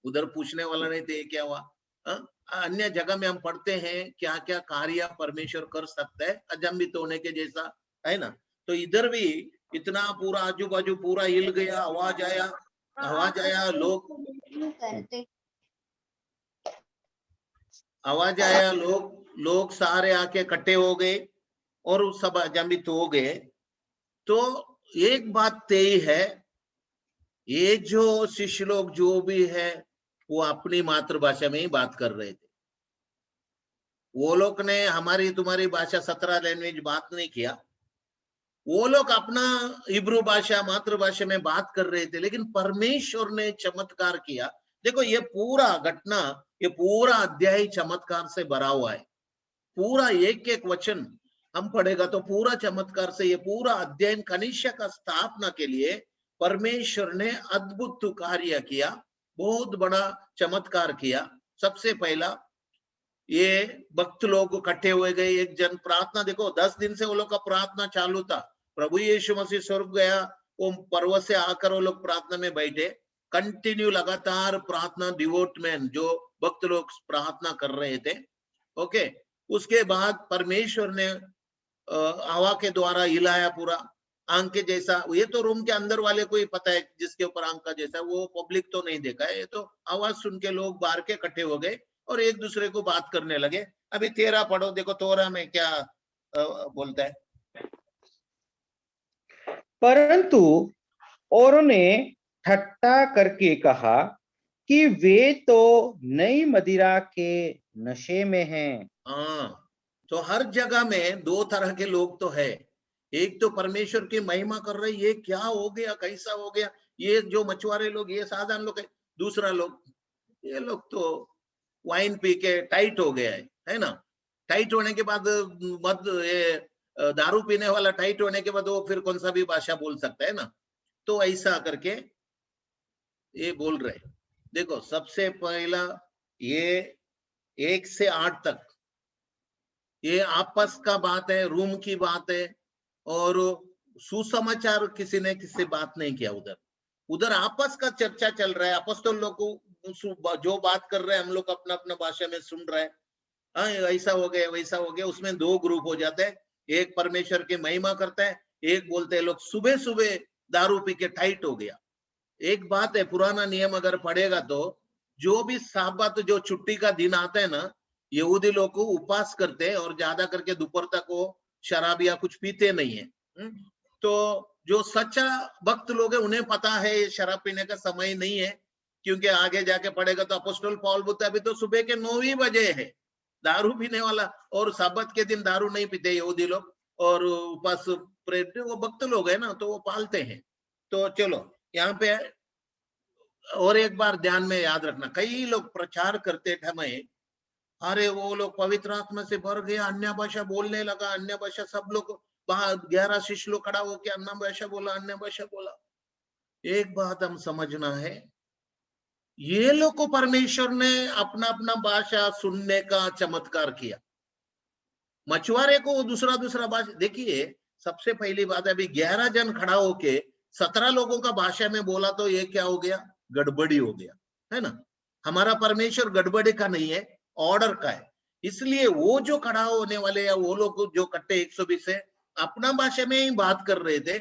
उधर पूछने वाला नहीं थे क्या हुआ। अन्य जगह में हम पढ़ते हैं क्या क्या कार्य परमेश्वर कर सकता है अजंबित होने के जैसा, है ना। तो इधर भी इतना पूरा आजू बाजू पूरा हिल गया, आवाज आया, लोग सारे आके इकट्ठे हो गए और सब अजंबित हो गए। तो एक बात तय है, ये जो शिष्य लोग जो भी है वो अपनी मातृभाषा में ही बात कर रहे थे। वो लोग ने हमारी तुम्हारी भाषा 17 लैंग्वेज बात नहीं किया, वो लोग अपना इब्रू भाषा मातृभाषा में बात कर रहे थे। लेकिन परमेश्वर ने चमत्कार किया। देखो ये पूरा घटना, ये पूरा अध्याय चमत्कार से भरा हुआ है। पूरा एक एक वचन हम पढ़ेगा तो पूरा चमत्कार से, ये पूरा अध्ययन कनिष्या का स्थापना के लिए परमेश्वर ने अद्भुत कार्य किया, बहुत बड़ा चमत्कार किया। सबसे पहला ये भक्त लोग इकट्ठे हुए गए, एक जन प्रार्थना। देखो 10 दिन से वो लोग का प्रार्थना चालू था। प्रभु यीशु मसीह स्वर्ग गया, वो पर्वत से आकर वो लोग प्रार्थना में बैठे, कंटिन्यू लगातार प्रार्थना, डिवोटमेंट जो भक्त लोग प्रार्थना कर रहे थे। ओके, उसके बाद परमेश्वर ने हवा के द्वारा हिलाया पूरा आंख के जैसा। ये तो रूम के अंदर वाले को ही पता है जिसके ऊपर आंख का जैसा, वो पब्लिक तो नहीं देखा है। ये तो आवाज सुन के लोग बाहर के इकट्ठे हो गए और एक दूसरे को बात करने लगे। अभी 13 पढ़ो, देखो तोरा में क्या बोलता है। परंतु औरों ने ठट्टा करके कहा कि वे तो नई मदिरा के नशे में हैं। हाँ, तो हर जगह में 2 तरह के लोग तो है। एक तो परमेश्वर की महिमा कर रहे, ये क्या हो गया, कैसा हो गया, ये जो मछुआरे लोग, ये साधारण लोग है। दूसरा लोग, ये लोग तो वाइन पी के टाइट हो गया है ना। टाइट होने के बाद ये दारू पीने वाला टाइट होने के बाद वो फिर कौन सा भी भाषा बोल सकता है ना। तो ऐसा करके ये बोल रहे। देखो सबसे पहला ये 1 से 8 तक ये आपस का बात है, रूम की बात है, और सुसमाचार किसी ने किससे बात नहीं किया। उधर आपस का चर्चा चल रहा है। अपॉस्टल लोग को जो बात कर रहे हैं हम लोग अपना अपना भाषा में सुन रहे हैं। हाँ, ऐसा हो गया वैसा हो गया। उसमें 2 ग्रुप हो जाते हैं, एक परमेश्वर की महिमा करता है, एक बोलते हैं लोग सुबह सुबह दारू पी के टाइट हो गया। एक बात है, पुराना नियम अगर पढ़ेगा तो जो भी साबत जो छुट्टी का दिन आता है ना, यहूदी लोग को उपवास करते हैं और ज्यादा करके दोपहर तक वो शराब या कुछ पीते नहीं है। तो जो सच्चा भक्त लोग है उन्हें पता है ये शराब पीने का समय नहीं है, क्योंकि आगे जाके पढ़ेगा तो अपोस्टल पौल बोलता है अभी तो सुबह के 9 ही बजे है। दारू पीने वाला, और साबत के दिन दारू नहीं पीते यहूदी लोग, और उपवास वो भक्त लोग है ना, तो वो पालते हैं। तो चलो यहाँ पे और एक बार ध्यान में याद रखना, कई लोग प्रचार करते समय अरे वो लोग पवित्र आत्मा से भर गया, अन्य भाषा बोलने लगा, अन्य भाषा, सब लोग 11 शिष्य लोग खड़ा होकर अन्य भाषा बोला, अन्य भाषा बोला। एक बात हम समझना है, ये लोग को परमेश्वर ने अपना अपना भाषा सुनने का चमत्कार किया। मछुआरे को दूसरा भाषा। देखिए सबसे पहली बात है, अभी 11 जन खड़ा होके 17 लोगों का भाषा में बोला तो ये क्या हो गया, गड़बड़ी हो गया, है ना। हमारा परमेश्वर गड़बड़ी का नहीं है, ऑर्डर का है। इसलिए वो जो खड़ा होने वाले या वो लोग जो कट्टे 120 है अपना भाषा में ही बात कर रहे थे,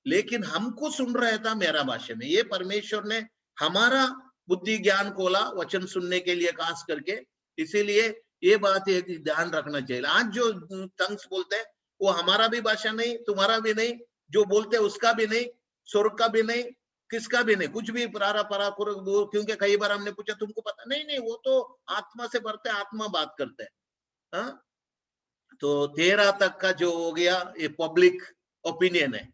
लेकिन हमको सुन रहा था मेरा भाषा में। ये परमेश्वर ने हमारा बुद्धि ज्ञान खोला वचन सुनने के लिए खास करके, इसीलिए ये बात एक ध्यान रखना चाहिए। आज जो टंग्स बोलते हैं वो हमारा भी भाषा नहीं, तुम्हारा भी नहीं, जो बोलते हैं उसका भी नहीं, स्वर्ग का भी नहीं, किसका भी नहीं, कुछ भी परारा परा, क्योंकि कई बार हमने पूछा तुमको पता नहीं, नहीं वो तो आत्मा से भरते, आत्मा बात करते हैं। हाँ? तो 13 तक का जो हो गया ये पब्लिक ओपिनियन है,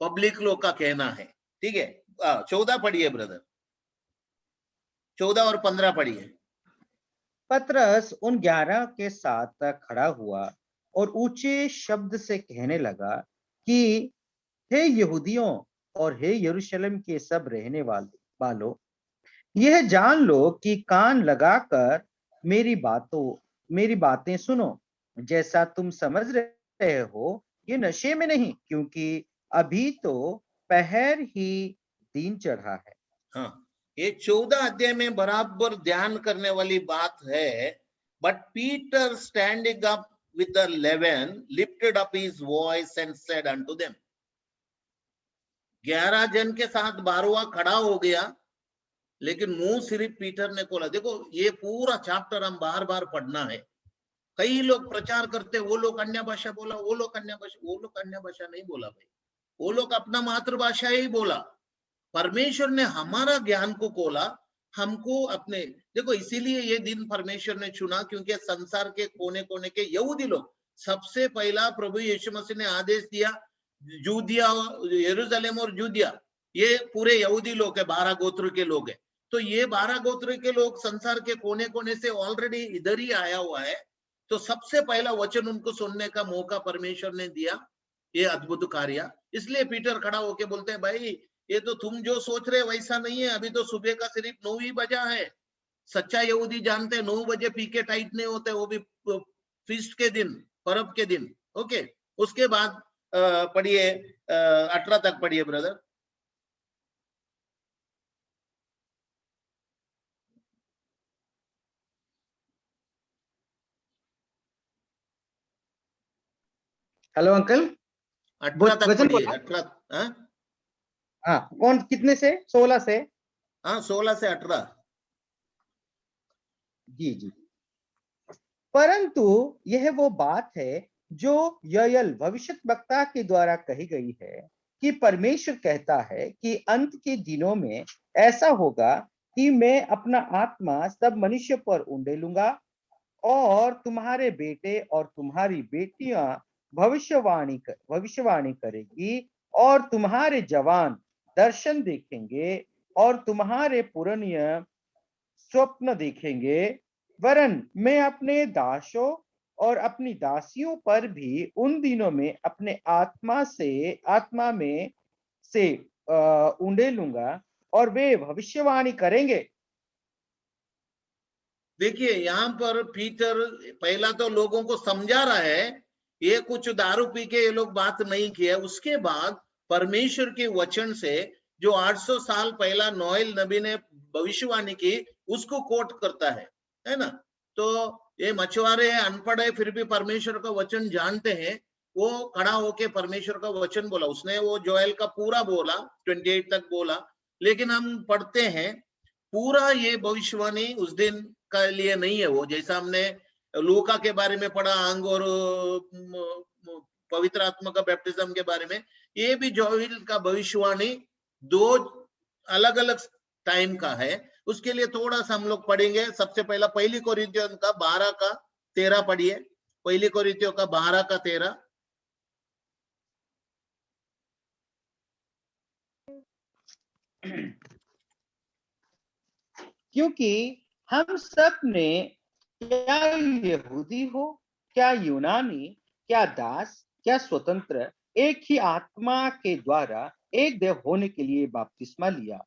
पब्लिक लोग का कहना है, ठीक है। 14 पढ़िए ब्रदर, 14 और 15 पढ़िए। पतरस उन 11 के साथ खड़ा हुआ और ऊंचे शब्द से कहने लगा कि हे यहूदियों और हे यरूशलेम के सब रहने वालों, यह जान लो कि कान लगाकर मेरी बातें सुनो। जैसा तुम समझ रहे हो ये नशे में नहीं, क्योंकि अभी तो पहर ही दिन चढ़ा है। हाँ, ये 14 अध्याय में बराबर ध्यान करने वाली बात है। But Peter standing up with the 11 lifted up his voice and said unto them, 11 जन के साथ 12वां खड़ा हो गया, लेकिन मुंह सिर्फ पीटर ने खोला। देखो ये पूरा चैप्टर हम बार बार पढ़ना है। कई लोग प्रचार करते, वो लोग अन्य भाषा बोला, वो लोग अन्य भाषा, वो लोग अन्य भाषा नहीं बोला भाई, वो लोग अपना मातृभाषा ही बोला। परमेश्वर ने हमारा ज्ञान को खोला, हमको अपने, देखो इसीलिए ये दिन परमेश्वर ने चुना, क्योंकि संसार के कोने कोने के यहूदी लोग, सबसे पहला प्रभु यीशु मसीह ने आदेश दिया, जूदिया, यरूशलेम और जूदिया, ये पूरे यहूदी लोग है, 12 गोत्र के लोग है। तो ये 12 गोत्र के लोग संसार के कोने कोने से ऑलरेडी इधर ही आया हुआ है। तो सबसे पहला वचन उनको सुनने का मौका परमेश्वर ने दिया, ये अद्भुत कार्य। इसलिए पीटर खड़ा होके बोलते हैं, भाई ये तो तुम जो सोच रहे वैसा नहीं है, अभी तो सुबह का सिर्फ 9 ही बजा है। सच्चा यहूदी जानते हैं 9 बजे पी के टाइट नहीं होते, वो भी फीस्ट के दिन, पर्व के दिन। ओके, उसके बाद पढ़िए 18 तक पढ़िए ब्रदर। हेलो अंकल, 18 तक वचन पढ़िए। बोला। 18, हाँ, कौन कितने से? 16 से? हाँ 16 से 18। जी जी। परंतु यह वो बात है जो ययल भविष्यद्वक्ता के द्वारा कही गई है कि परमेश्वर कहता है कि अंत के दिनों में ऐसा होगा कि मैं अपना आत्मा सब मनुष्य पर उंडेलूंगा और तुम्हारे बेटे और तुम्हारी बेटियां भविष्यवाणी करेगी और तुम्हारे जवान दर्शन देखेंगे और तुम्हारे पुरनिया स्वप्न देखेंगे। वरन मैं अपने दासों और अपनी दासियों पर भी उन दिनों में अपने आत्मा में से उंडेलूंगा और वे भविष्यवाणी करेंगे। देखिए यहाँ पर पीटर पहला तो लोगों को समझा रहा है, ये कुछ दारू पी के ये लोग बात नहीं किया। उसके बाद परमेश्वर के वचन से जो 800 साल पहला नोएल नबी ने भविष्यवाणी की, उसको कोट करता है ना। तो ये मछुआरे अनपढ़ है, फिर भी परमेश्वर का वचन जानते हैं। वो खड़ा होके परमेश्वर का वचन बोला, उसने वो जोएल का पूरा बोला, 28 तक बोला। लेकिन हम पढ़ते हैं पूरा ये भविष्यवाणी उस दिन का लिए नहीं है। वो जैसा हमने लूका के बारे में पढ़ा, अंग और पवित्र आत्मा का बैप्टिज्म के बारे में, ये भी जोएल का भविष्यवाणी 2 अलग अलग टाइम का है। उसके लिए थोड़ा सा हम लोग पढ़ेंगे। सबसे पहला पहली कोरिन्थियों का 12 का 13 पढ़िए। पहली कोरिन्थियों का 12 का 13। क्योंकि हम सब ने, क्या यहूदी हो, क्या यूनानी, क्या दास, क्या स्वतंत्र, एक ही आत्मा के द्वारा एक देह होने के लिए बपतिस्मा लिया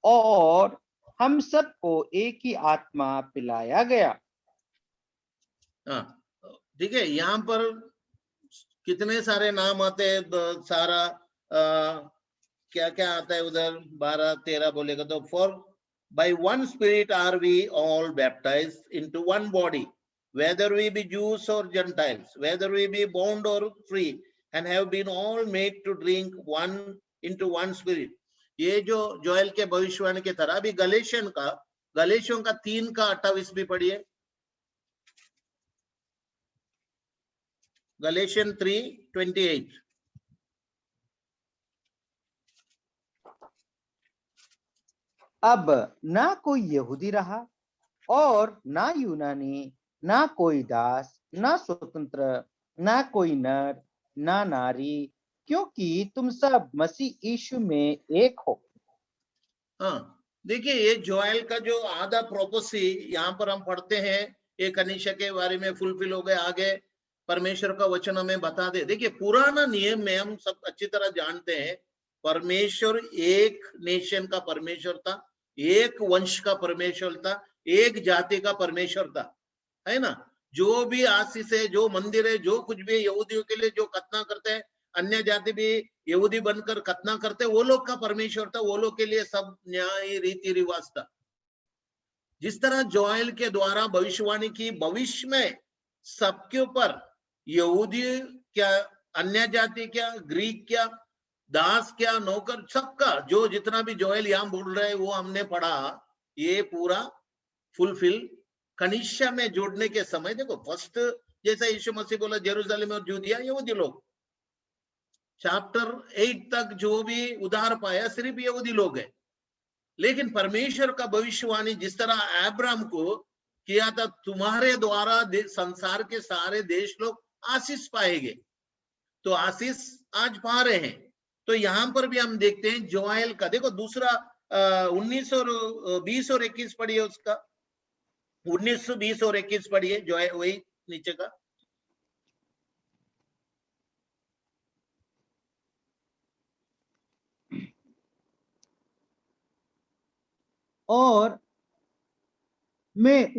और हम सबको एक ही आत्मा पिलाया गया। हाँ ठीक है, यहाँ पर कितने सारे नाम आते हैं, सारा क्या क्या आता है उधर 12 13 बोलेगा तो। For by one Spirit are we all baptized into one body, whether we be Jews or Gentiles, whether we be bond or free, and have been all made to drink one into one Spirit. ये जो Joel के भविष्यवाणी के तरह भी गलेशियन का 3:28 भी पढ़िए। गलेशियन 3:28। अब ना कोई यहूदी रहा और ना यूनानी, ना कोई दास, ना स्वतंत्र, ना कोई नर, ना नारी, क्योंकि तुम सब मसीह यीशु में एक हो। हाँ, देखिए ये जोएल का जो आधा प्रोपोसी यहाँ पर हम पढ़ते हैं, एक कनिष्या के बारे में फुलफिल हो गए। आगे परमेश्वर का वचन हमें बता दे। देखिए पुराना नियम में हम सब अच्छी तरह जानते हैं, परमेश्वर एक नेशन का परमेश्वर था, एक वंश का परमेश्वर था, एक जाति का परमेश्वर था, है ना। जो भी आशीष है, जो मंदिर है, जो कुछ भी यहूदियों के लिए जो खतना करते हैं, अन्य जाति भी यहूदी बनकर खतना करते, वो लोग का परमेश्वर था, वो लोग के लिए सब न्याय रीति रिवाज था। जिस तरह जोएल के द्वारा भविष्यवाणी की, भविष्य में सबके ऊपर, यहूदी क्या, अन्य जाति क्या, ग्रीक क्या, दास क्या, नौकर, सबका जो जितना भी जोएल यहाँ बोल रहे हैं वो हमने पढ़ा, ये पूरा फुलफिल कनिष्या में जोड़ने के समय। देखो फर्स्ट जैसा यीशु मसीह बोला जेरूशलेम और जूदिया, यहूदी लोग, चैप्टर 8 तक जो भी उधार पाया सिर्फ यहूदी लोग है। लेकिन परमेश्वर का भविष्यवाणी जिस तरह अब्राहम को किया था, तुम्हारे द्वारा संसार के सारे देश लोग आशीष पाएंगे, तो आशीष आज पा रहे हैं। तो यहाँ पर भी हम देखते हैं जोएल का, देखो दूसरा 19 और 20 और 21 पढ़िए उसका, 19, 20 और 21 पढ़िए, जो है वही नीचे का। और मैं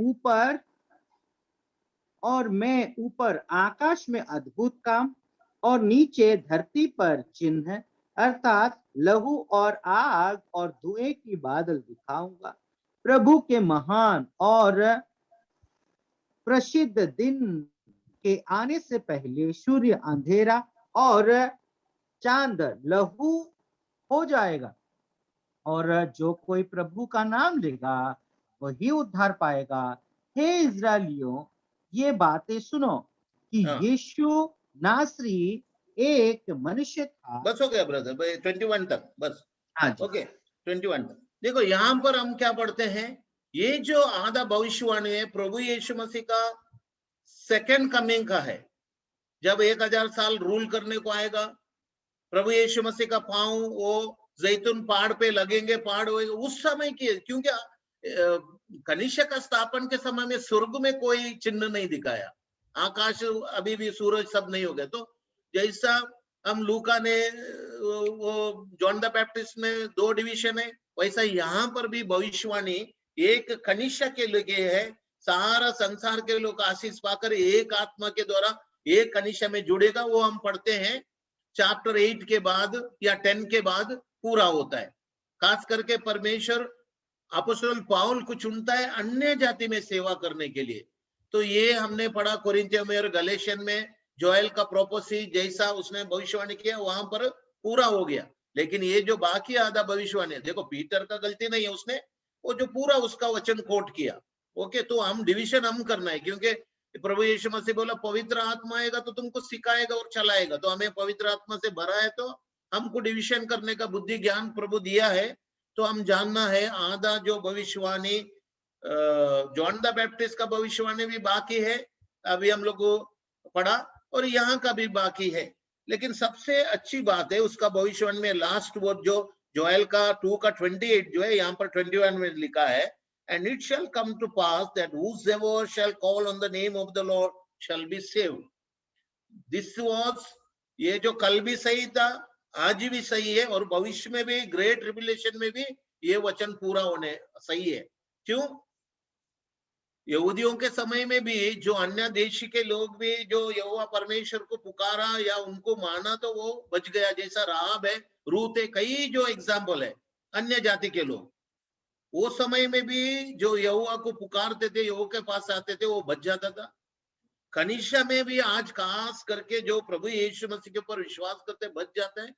ऊपर आकाश में अद्भुत काम और नीचे धरती पर चिन्ह, अर्थात लहू और आग और धुएं की बादल दिखाऊंगा। प्रभु के महान और प्रसिद्ध दिन के आने से पहले सूर्य अंधेरा और चांद लहू हो जाएगा, और जो कोई प्रभु का नाम लेगा वही उद्धार पाएगा। हे इस्राएलियों, ये बातें सुनो कि यीशु नासरी एक मनुष्य था। बस हो गया ब्रदर, 21 तक बस। हाँ जी। ओके 21 तक। देखो यहाँ पर हम क्या पढ़ते हैं, ये जो आधा भविष्यवाणी है प्रभु यीशु मसीह का सेकंड कमिंग का है, जब 1000 साल रूल करने को आएगा। प्रभु यीशु मसीह का पांव वो जैतून पहाड़ पे लगेंगे, पहाड़ होएगा उस समय की, क्योंकि कनिष्या का स्थापन के समय में स्वर्ग में कोई चिन्ह नहीं दिखाया, आकाश अभी भी सूरज सब नहीं हो गया। तो जैसा हम लूका ने वो जॉन द बैप्टिस्ट में 2 डिवीजन है, वैसा यहाँ पर भी भविष्यवाणी एक कनिष्या के लिए है। सारा संसार के लोग आशीष पाकर एक आत्मा के द्वारा एक कनिष्या में जुड़ेगा। वो हम पढ़ते हैं चैप्टर 8 के बाद या 10 के बाद पूरा होता है। खास करके परमेश्वर अपोस्तल पाउल को चुनता है अन्य जाति में सेवा करने के लिए। तो ये हमने पढ़ा कोरिन्थियों में और गलेशियन में, जोएल का प्रोपोसी जैसा उसने भविष्यवाणी किया वहां पर पूरा हो गया। लेकिन ये जो बाकी आधा भविष्यवाणी, देखो पीटर का गलती नहीं है, उसने वो जो पूरा उसका वचन कोट किया। ओके, तो हम डिविजन हम करना है, क्योंकि प्रभु यीशु मसीह बोला पवित्र आत्मा आएगा तो तुमको सिखाएगा और चलाएगा। तो हमें पवित्र आत्मा से भरा है, तो हमको डिविजन करने का बुद्धि ज्ञान प्रभु दिया है। तो हम जानना है आधा जो भविष्यवाणी जॉन द बैप्टिस्ट का भविष्यवाणी भी बाकी है, अभी हम लोग पढ़ा, और यहाँ का भी बाकी है। लेकिन सबसे अच्छी बात है उसका भविष्यवाणी में लास्ट वर्ड जो जोएल का 2 का 28 जो है यहाँ पर 21 में लिखा है, and it shall come to pass that whosoever shall call on the name of the Lord shall be saved. This was, ये जो कल भी सही था, आज भी सही है, और भविष्य में भी ग्रेट रिविलेशन में भी ये वचन पूरा होने सही है। क्यों? यहूदियों के समय में भी जो अन्य देशी के लोग भी जो यहोवा परमेश्वर को पुकारा या उनको माना तो वो बच गया, जैसा राहाब है, रूत है, कई जो एग्जाम्पल है अन्य जाति के लोग। वो समय में भी जो यहोवा को पुकारते थे, यहोवा के पास आते थे, वो बच जाता था। कनिष्ठा में भी आज खास करके जो प्रभु यीशु मसीह के ऊपर विश्वास करते बच जाते हैं।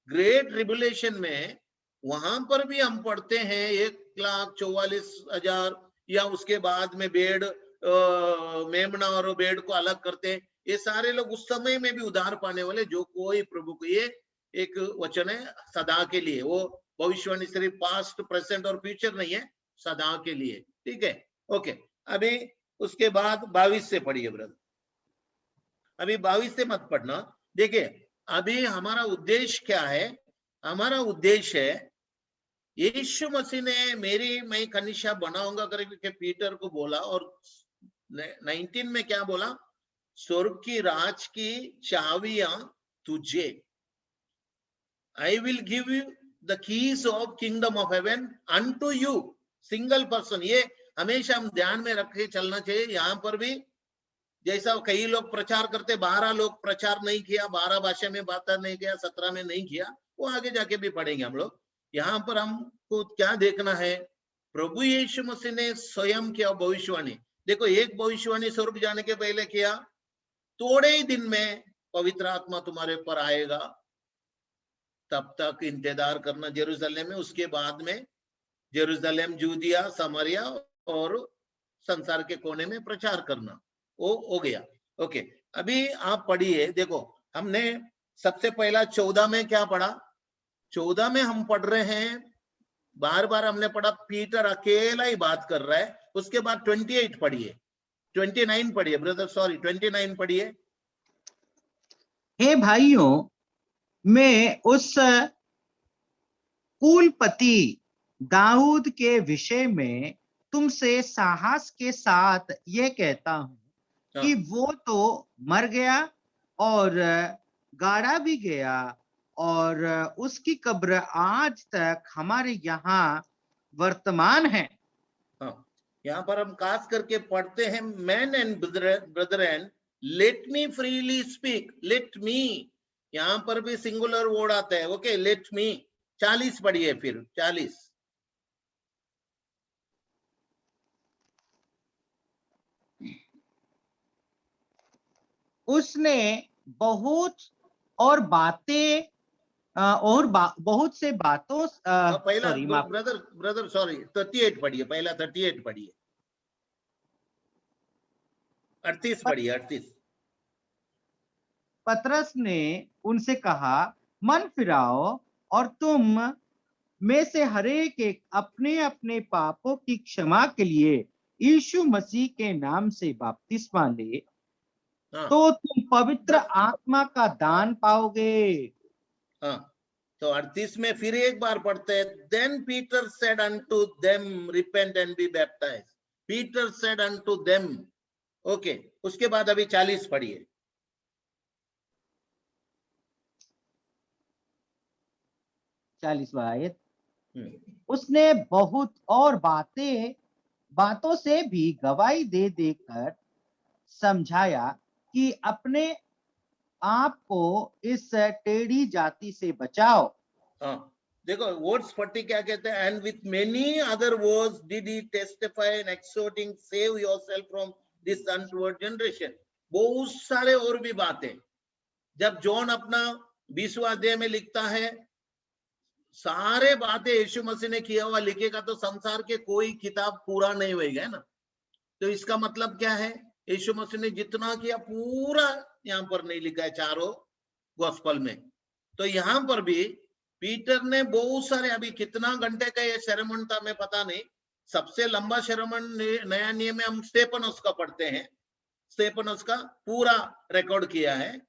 ग्रेट रिबुलेशन में वहां पर भी हम पढ़ते हैं 1,44,000 या उसके बाद में भेड़ मेमना और भेड़ को अलग करते हैं। ये सारे लोग उस समय में भी उद्धार पाने वाले जो कोई प्रभु को, ये एक वचन है सदा के लिए, वो भविष्यवाणी सिर्फ पास्ट प्रेजेंट और फ्यूचर नहीं है, सदा के लिए। ठीक है, ओके। अभी उसके बाद 22 से पढ़िए ब्रदर। अभी 22 से मत पढ़ना। देखिए अभी हमारा उद्देश्य क्या है? हमारा उद्देश्य है यीशु मसीह ने मैं कनिष्ठा बनाऊंगा करके पीटर को बोला, और 19 में क्या बोला? स्वर्ग की राज की चाबियां तुझे, I will give you the keys of kingdom of haven unto you. Single person, ये हमेशा हम ध्यान में रख के चलना चाहिए। यहाँ पर भी जैसा कई लोग प्रचार करते, 12 लोग प्रचार नहीं किया, 12 भाषा में बात नहीं किया, 17 में नहीं किया, वो आगे जाके भी पढ़ेंगे हम लोग। यहाँ पर हमको क्या देखना है? प्रभु यीशु मसीह ने स्वयं किया भविष्यवाणी। देखो, एक भविष्यवाणी स्वर्ग जाने के पहले किया, थोड़े ही दिन में पवित्र आत्मा तुम्हारे ऊपर आएगा, तब तक इंतजार करना जेरूशलेम में। उसके बाद में जेरूशलेम, जूदिया, समरिया और संसार के कोने में प्रचार करना, वो हो गया। ओके, अभी आप पढ़िए। देखो, हमने सबसे पहला 14 में क्या पढ़ा? 14 में हम पढ़ रहे हैं, बार बार हमने पढ़ा, पीटर अकेला ही बात कर रहा है। उसके बाद 28 पढ़िए, 29 पढ़िए ब्रदर, सॉरी 29 पढ़िए। हे भाइयों, मैं उस कुलपति दाऊद के विषय में तुमसे साहस के साथ ये कहता हूं कि वो तो मर गया और गाड़ा भी गया, और उसकी कब्र आज तक हमारे यहाँ वर्तमान है। यहाँ पर हम खास करके पढ़ते हैं, man and Brethren, let me freely speak, let me, यहाँ पर भी सिंगुलर वर्ड आता है। Okay, let me. 40 पढ़िए फिर, 40। उसने बहुत और बातें बहुत से बातों पहला ब्रदर सॉरी 38 पढ़िए, पहला 38 पढ़िए, 38 पढ़िए, 38। पतरस ने उनसे कहा, मन फिराओ और तुम में से हरेक एक अपने अपने पापों की क्षमा के लिए यीशु मसीह के नाम से बपतिस्मा ले, तो तुम पवित्र आत्मा का दान पाओगे। तो 38 में फिर एक बार पढ़ते हैं, then Peter said unto them repent and be baptised, Peter said unto them. Okay, उसके बाद अभी 40 पढ़िए। 40वां आयत। उसने बहुत और बातों से भी गवाही दे देकर समझाया कि अपने आप को इस टेढ़ी जाति से बचाओ। देखो वर्ड्स 40 क्या कहते हैं? And with many other words did he testify and exhorting, save yourself from this untoward generation. बहुत सारे और भी बातें जब जॉन अपना 20वां अध्याय में लिखता है, सारे बातें यीशु मसीह ने किया हुआ लिखेगा तो संसार के कोई किताब पूरा नहीं होगा, है ना। तो इसका मतलब क्या है? यीशु मसीह ने जितना किया पूरा यहाँ पर नहीं लिखा है चारों गॉस्पेल में। तो यहाँ पर भी पीटर ने बहुत सारे, अभी कितना घंटे का ये सेरेमन था मैं पता नहीं, सबसे लंबा सेरेमन नया नियम में हम स्टेफनस का पढ़ते हैं। स्टेफनस का पूरा रिकॉर्ड किया है,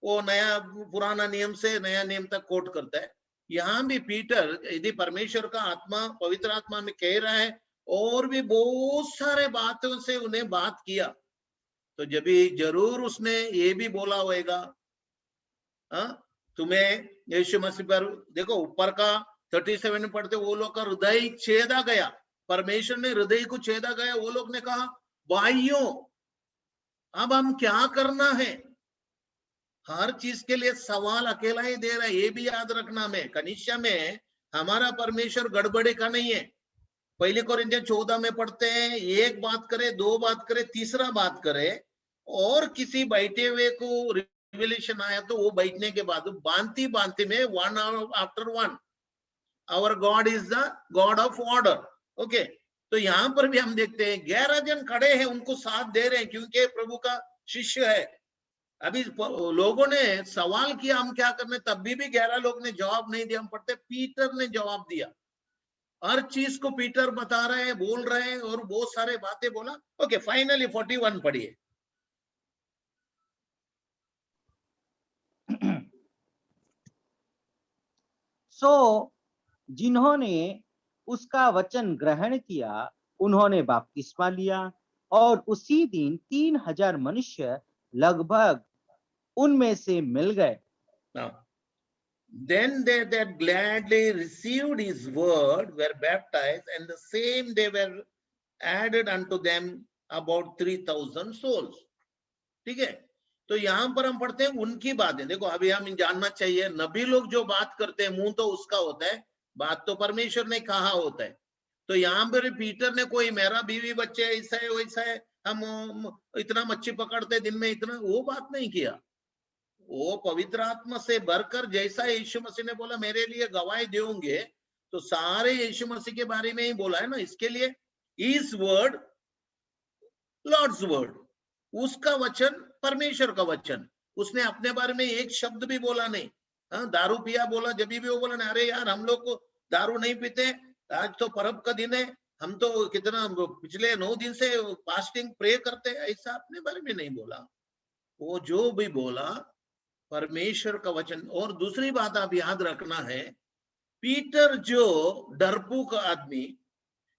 वो नया पुराना नियम से नया नियम तक कोट करता है। यहाँ भी पीटर, यदि परमेश्वर का आत्मा, पवित्र आत्मा में कह रहा है, और भी बहुत सारे बातों से उन्हें बात किया, तो जब जरूर उसने ये भी बोला होगा, तुम्हें यीशु मसीह पर, देखो ऊपर का 37 में पढ़ते, वो लोग का हृदय छेदा गया, परमेश्वर ने हृदय को छेदा गया। वो लोग ने कहा, भाइयों अब हम क्या करना है? हर चीज के लिए सवाल अकेला ही दे रहा है, ये भी याद रखना। में कनिष्ठा में हमारा परमेश्वर गड़बड़ी का नहीं है, पहली कोरिन्थियन 14 में पढ़ते हैं, एक बात करे, दो बात करे, तीसरा बात करे, और किसी बैठे हुए को रिवेलेशन आया तो वो बैठने के बाद बांधती बांधती में one after one, our God is the God of order. Okay, तो यहाँ पर भी हम देखते हैं 11 जन खड़े हैं, उनको साथ दे रहे हैं क्योंकि प्रभु का शिष्य है। अभी लोगों ने सवाल किया हम क्या करने, तब भी 11 लोग ने जवाब नहीं दिया। हम पढ़ते पीटर ने जवाब दिया, हर चीज को पीटर बता रहे हैं, बोल रहे हैं, और बहुत सारे बातें बोला। ओके, फाइनली 41 पढ़िए। सो जिन्होंने उसका वचन ग्रहण किया उन्होंने बपतिस्मा लिया, और उसी दिन 3000 मनुष्य लगभग उनमें से मिल गए। Now, then they that gladly received his word were baptized, and the same they were added unto them about 3000 souls. ठीक है, तो यहाँ पर हम पढ़ते हैं उनकी बातें। देखो, अभी हम जानना चाहिए, नबी लोग जो बात करते हैं मुंह तो उसका होता है, बात तो परमेश्वर ने कहा होता है। तो यहाँ पर पीटर ने कोई मेरा बीवी बच्चे ऐसा है वैसा है, हम इतना मच्छी पकड़ते दिन में इतना, वो बात नहीं किया। वो पवित्र आत्मा से भरकर, जैसा यीशु मसीह ने बोला मेरे लिए गवाही देंगे, तो सारे यीशु मसीह के बारे में ही बोला है ना। इसके लिए इस वर्ड लॉर्ड्स वर्ड, उसका वचन परमेश्वर का वचन, उसने अपने बारे में एक शब्द भी बोला नहीं। हाँ, दारू पिया बोला, जब भी वो बोला ना, अरे यार हम लोग को दारू नहीं पीते, आज तो पर्व का दिन है, हम तो कितना पिछले 9 दिन से फास्टिंग प्रे करते हैं, ऐसा अपने बारे में नहीं बोला। वो जो भी बोला परमेश्वर का वचन। और दूसरी बात आप याद रखना है, पीटर जो डरपोक आदमी,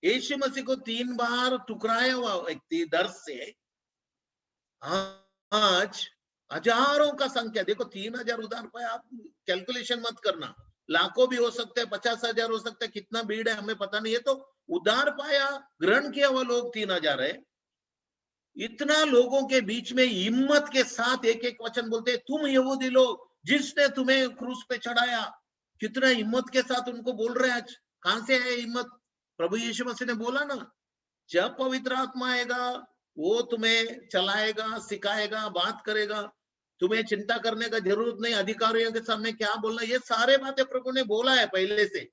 यीशु मसीह को 3 बार ठुकराया हुआ व्यक्ति डर से, आज हजारों का संख्या, देखो 3000 उधार पाया, आप कैलकुलेशन मत करना, लाखों भी हो सकते हैं, 50,000 हो सकता है, कितना भीड़ है हमें पता नहीं है, तो उधार पाया ग्रहण किया हुआ लोग 3000 है। इतना लोगों के बीच में हिम्मत के साथ एक एक वचन बोलते, तुम यहूदी लोग जिसने तुम्हें क्रूस पे चढ़ाया, कितना हिम्मत के साथ उनको बोल रहे हैं। आज कहां से है हिम्मत? प्रभु यीशु मसीह ने बोला ना, जब पवित्र आत्मा आएगा वो तुम्हें चलाएगा, सिखाएगा, बात करेगा, तुम्हें चिंता करने का जरूरत नहीं, अधिकारियों के सामने क्या बोलना, ये सारे बातें प्रभु ने बोला है पहले से।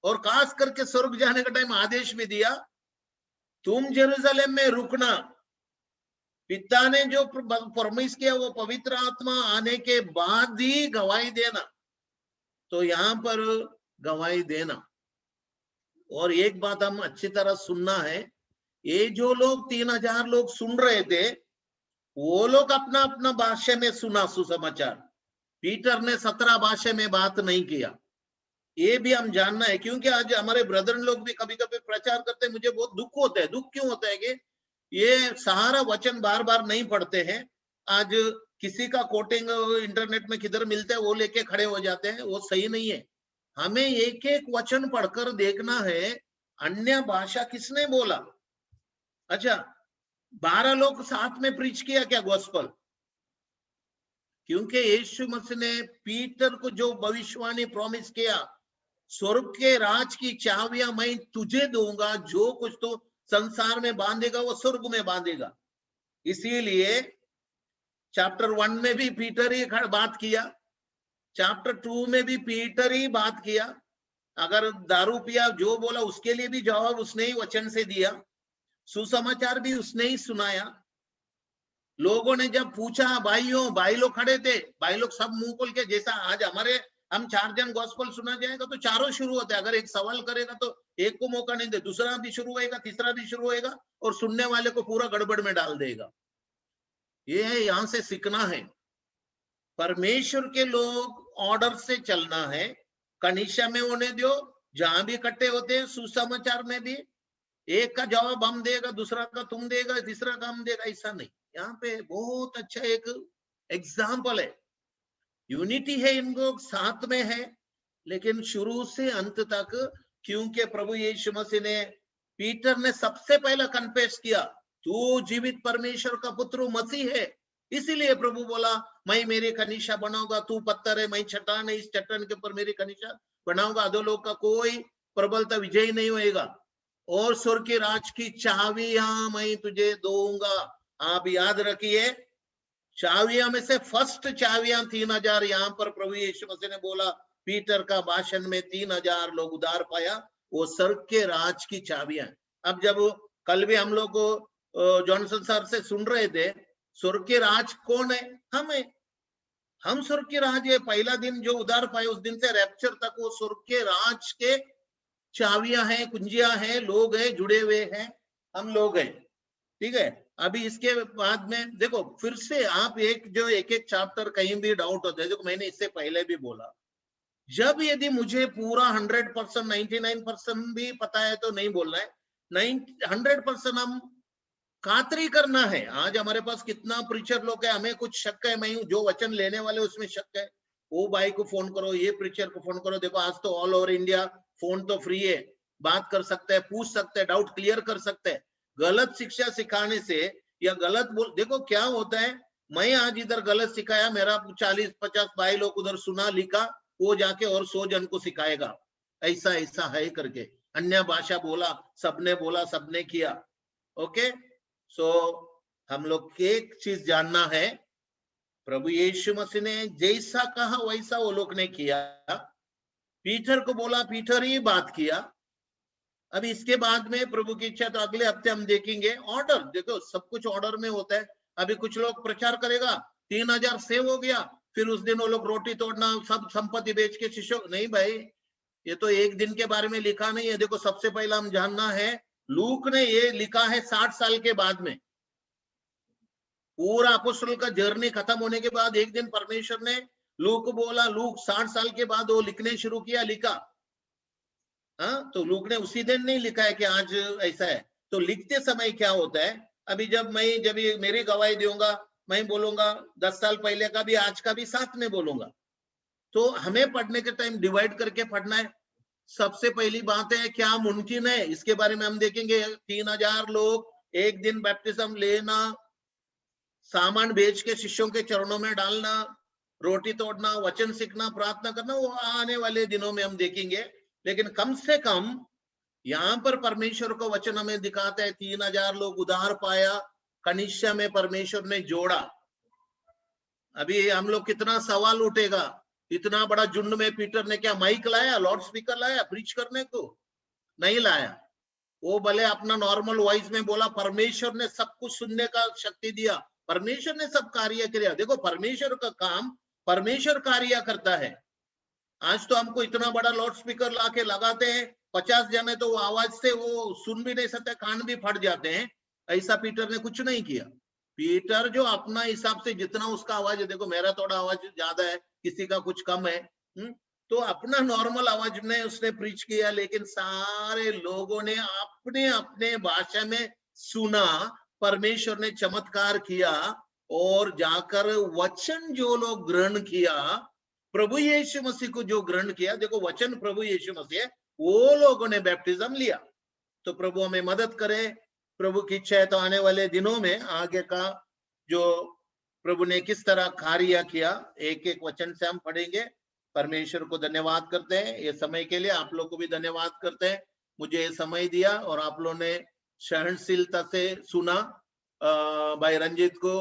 और खास करके स्वर्ग जाने का टाइम आदेश भी दिया, तुम जेरूशलेम में रुकना, पिता ने जो प्रॉमिस किया वो पवित्र आत्मा आने के बाद ही गवाही देना। तो यहाँ पर गवाही देना। और एक बात हम अच्छी तरह सुनना है, ये जो लोग 3000 लोग सुन रहे थे, वो लोग अपना अपना भाषा में सुना सुसमाचार। पीटर ने 17 भाषा में बात नहीं किया, ये भी हम जानना है, क्योंकि आज हमारे ब्रदर लोग भी कभी कभी प्रचार करते हैं, मुझे बहुत दुख होता है। दुख क्यों होता है कि ये सहारा वचन बार बार नहीं पढ़ते हैं। आज किसी का कोटिंग इंटरनेट में किधर मिलता है वो लेके खड़े हो जाते हैं, वो सही नहीं है। हमें एक एक वचन पढ़कर देखना है, अन्य भाषा किसने बोला। अच्छा, 12 लोग साथ में प्रीच किया क्या गॉस्पल? क्योंकि यीशु मसीह ने पीटर को जो भविष्यवाणी प्रॉमिस किया, स्वर्ग के राज की चाबियां मैं तुझे दूंगा, जो कुछ तो संसार में बांधेगा वो स्वर्ग में बांधेगा। इसीलिए चैप्टर 1 में भी पीटर ही बात किया, चैप्टर 2 में भी पीटर ही बात किया। अगर दारू पिया जो बोला उसके लिए भी जवाब उसने ही वचन से दिया, सुसमाचार भी उसने ही सुनाया। लोगों ने जब पूछा, भाई लोग खड़े थे, भाई लोग सब मुंह खोल के, जैसा आज हमारे हम 4 जन गॉस्पल सुना जाएगा तो चारों शुरू होते हैं। अगर एक सवाल करेगा तो एक को मौका नहीं दे, दूसरा भी शुरू होएगा, तीसरा भी शुरू होएगा, और सुनने वाले को पूरा गड़बड़ में डाल देगा। ये है, यहां से सीखना है। परमेश्वर के लोग ऑर्डर से चलना है। कनिशा में होने दो, जहां भी इकट्ठे होते हैं, सुसमाचार में भी एक का जवाब हम देगा, दूसरा का तुम देगा, तीसरा का हम देगा, ऐसा नहीं। यहाँ पे बहुत अच्छा एक एग्जाम्पल है, यूनिटी है, इन लोग साथ में है, लेकिन शुरू से अंत तक, क्योंकि प्रभु यीशु मसीह ने, पीटर ने सबसे पहला कन्फेस किया, तू जीवित परमेश्वर का पुत्र मसीह है। इसीलिए प्रभु बोला, मैं मेरी कनिशा बनाऊंगा, तू पत्थर है, मैं चट्टान है, इस चट्टान के ऊपर मेरी कनिशा बनाऊंगा, अधोलोक का कोई प्रबलता विजयी नहीं होएगा। और स्वर्ग के राज की चाबियां मैं तुझे दूंगा। आप याद रखिए, चाबियां में से फर्स्ट चाबियां 3000 यहाँ पर प्रभु यीशु मसीह ने बोला पीटर का भाषण में 3000 लोग उद्धार पाया, वो स्वर्ग के राज की चाबियां। अब जब कल भी हम लोग को जॉनसन सर से सुन रहे थे, स्वर्ग के राज कौन है? हम स्वर्ग के राज है। पहला दिन जो उद्धार पाए उस दिन से रैप्चर तक वो स्वर्ग के राज के चाबियां हैं, कुंजियां हैं, लोग हैं, जुड़े हुए हैं, हम लोग हैं। ठीक है, अभी इसके बाद में देखो फिर से आप एक चैप्टर कहीं भी डाउट होता है, देखो मैंने इससे पहले भी बोला, जब यदि मुझे पूरा 100% 99% भी पता है तो नहीं बोलना है, 100% हम खातरी करना है। आज हमारे पास कितना प्रीचर लोग है, हमें कुछ शक है, मैं जो वचन लेने वाले उसमें शक है, वो भाई को फोन करो, ये प्रीचर को फोन करो। देखो आज तो ऑल ओवर इंडिया फोन तो फ्री है, बात कर सकते हैं, पूछ सकते हैं, डाउट क्लियर कर सकते हैं। गलत शिक्षा सिखाने से या गलत देखो क्या होता है, मैं आज इधर गलत सिखाया, मेरा 40-50 भाई लोग उधर सुना लिखा, वो जाके और 100 जन को सिखाएगा ऐसा ऐसा है करके, अन्य भाषा बोला, सबने किया। ओके, सो हम लोग एक चीज जानना है, प्रभु यीशु मसीह ने जैसा कहा वैसा वो लोग ने किया। पीटर को बोला, पीटर ही बात किया। अभी इसके बाद में प्रभु की इच्छा तो अगले हफ्ते हम देखेंगे। ऑर्डर देखो, सब कुछ ऑर्डर में होता है। अभी कुछ लोग प्रचार करेगा, 3000 सेव हो गया, फिर उस दिन वो लोग रोटी तोड़ना, सब संपत्ति बेच के शिष्यों, नहीं भाई, ये तो एक दिन के बारे में लिखा नहीं है। देखो सबसे पहला हम जानना है, लूक ने ये लिखा है 60 साल के बाद में, पूरा अपोस्टल का जर्नी खत्म होने के बाद एक दिन परमेश्वर ने लूक बोला, लूक 60 साल के बाद वो लिखने शुरू किया, लिखा। हाँ, तो लूक ने उसी दिन नहीं लिखा है कि आज ऐसा है। तो लिखते समय क्या होता है, अभी जब मेरी गवाही दूंगा, मैं बोलूंगा 10 साल पहले का भी आज का भी साथ में बोलूंगा। तो हमें पढ़ने के टाइम डिवाइड करके पढ़ना है। सबसे पहली बात है, क्या मुमकिन है, इसके बारे में हम देखेंगे। 3000 लोग एक दिन बैप्टिज्म लेना, सामान बेच के शिष्यों के चरणों में डालना, रोटी तोड़ना, वचन सीखना, प्रार्थना करना, वो आने वाले दिनों में हम देखेंगे। लेकिन कम से कम यहाँ पर परमेश्वर को वचन हमें दिखाता है, 3000 लोग उद्धार पाया, कनिष्या में परमेश्वर ने जोड़ा। अभी हम लोग कितना सवाल उठेगा, इतना बड़ा झुंड में पीटर ने क्या माइक लाया, लाउड स्पीकर लाया प्रीच करने को? नहीं लाया। वो भले अपना नॉर्मल वॉइस में बोला, परमेश्वर ने सब कुछ सुनने का शक्ति दिया, परमेश्वर ने सब कार्य किया। देखो परमेश्वर का काम, परमेश्वर कार्य करता है। आज तो हमको इतना बड़ा लाउड स्पीकर लाके लगाते हैं, 50 जन है तो वो आवाज से वो सुन भी नहीं सकते, कान भी फट जाते हैं। ऐसा पीटर ने कुछ नहीं किया। पीटर जो अपना हिसाब से जितना उसका आवाज है, देखो मेरा थोड़ा आवाज ज्यादा है, किसी का कुछ कम है, तो अपना नॉर्मल आवाज में उसने प्रीच किया, लेकिन सारे लोगों ने अपने अपने भाषा में सुना, परमेश्वर ने चमत्कार किया, और जाकर वचन जो लोग ग्रहण किया, प्रभु यीशु मसीह को जो ग्रहण किया, देखो वचन प्रभु यीशु मसीह, वो लोगों ने बैप्टिज्म लिया। तो प्रभु हमें मदद करे। प्रभु की इच्छा है तो आने वाले दिनों में आगे का जो प्रभु ने किस तरह कार्य किया, एक एक वचन से हम पढ़ेंगे। परमेश्वर को धन्यवाद करते हैं ये समय के लिए, आप लोग को भी धन्यवाद करते हैं, मुझे ये समय दिया और आप लोगों ने सहनशीलता से सुना। भाई रंजीत को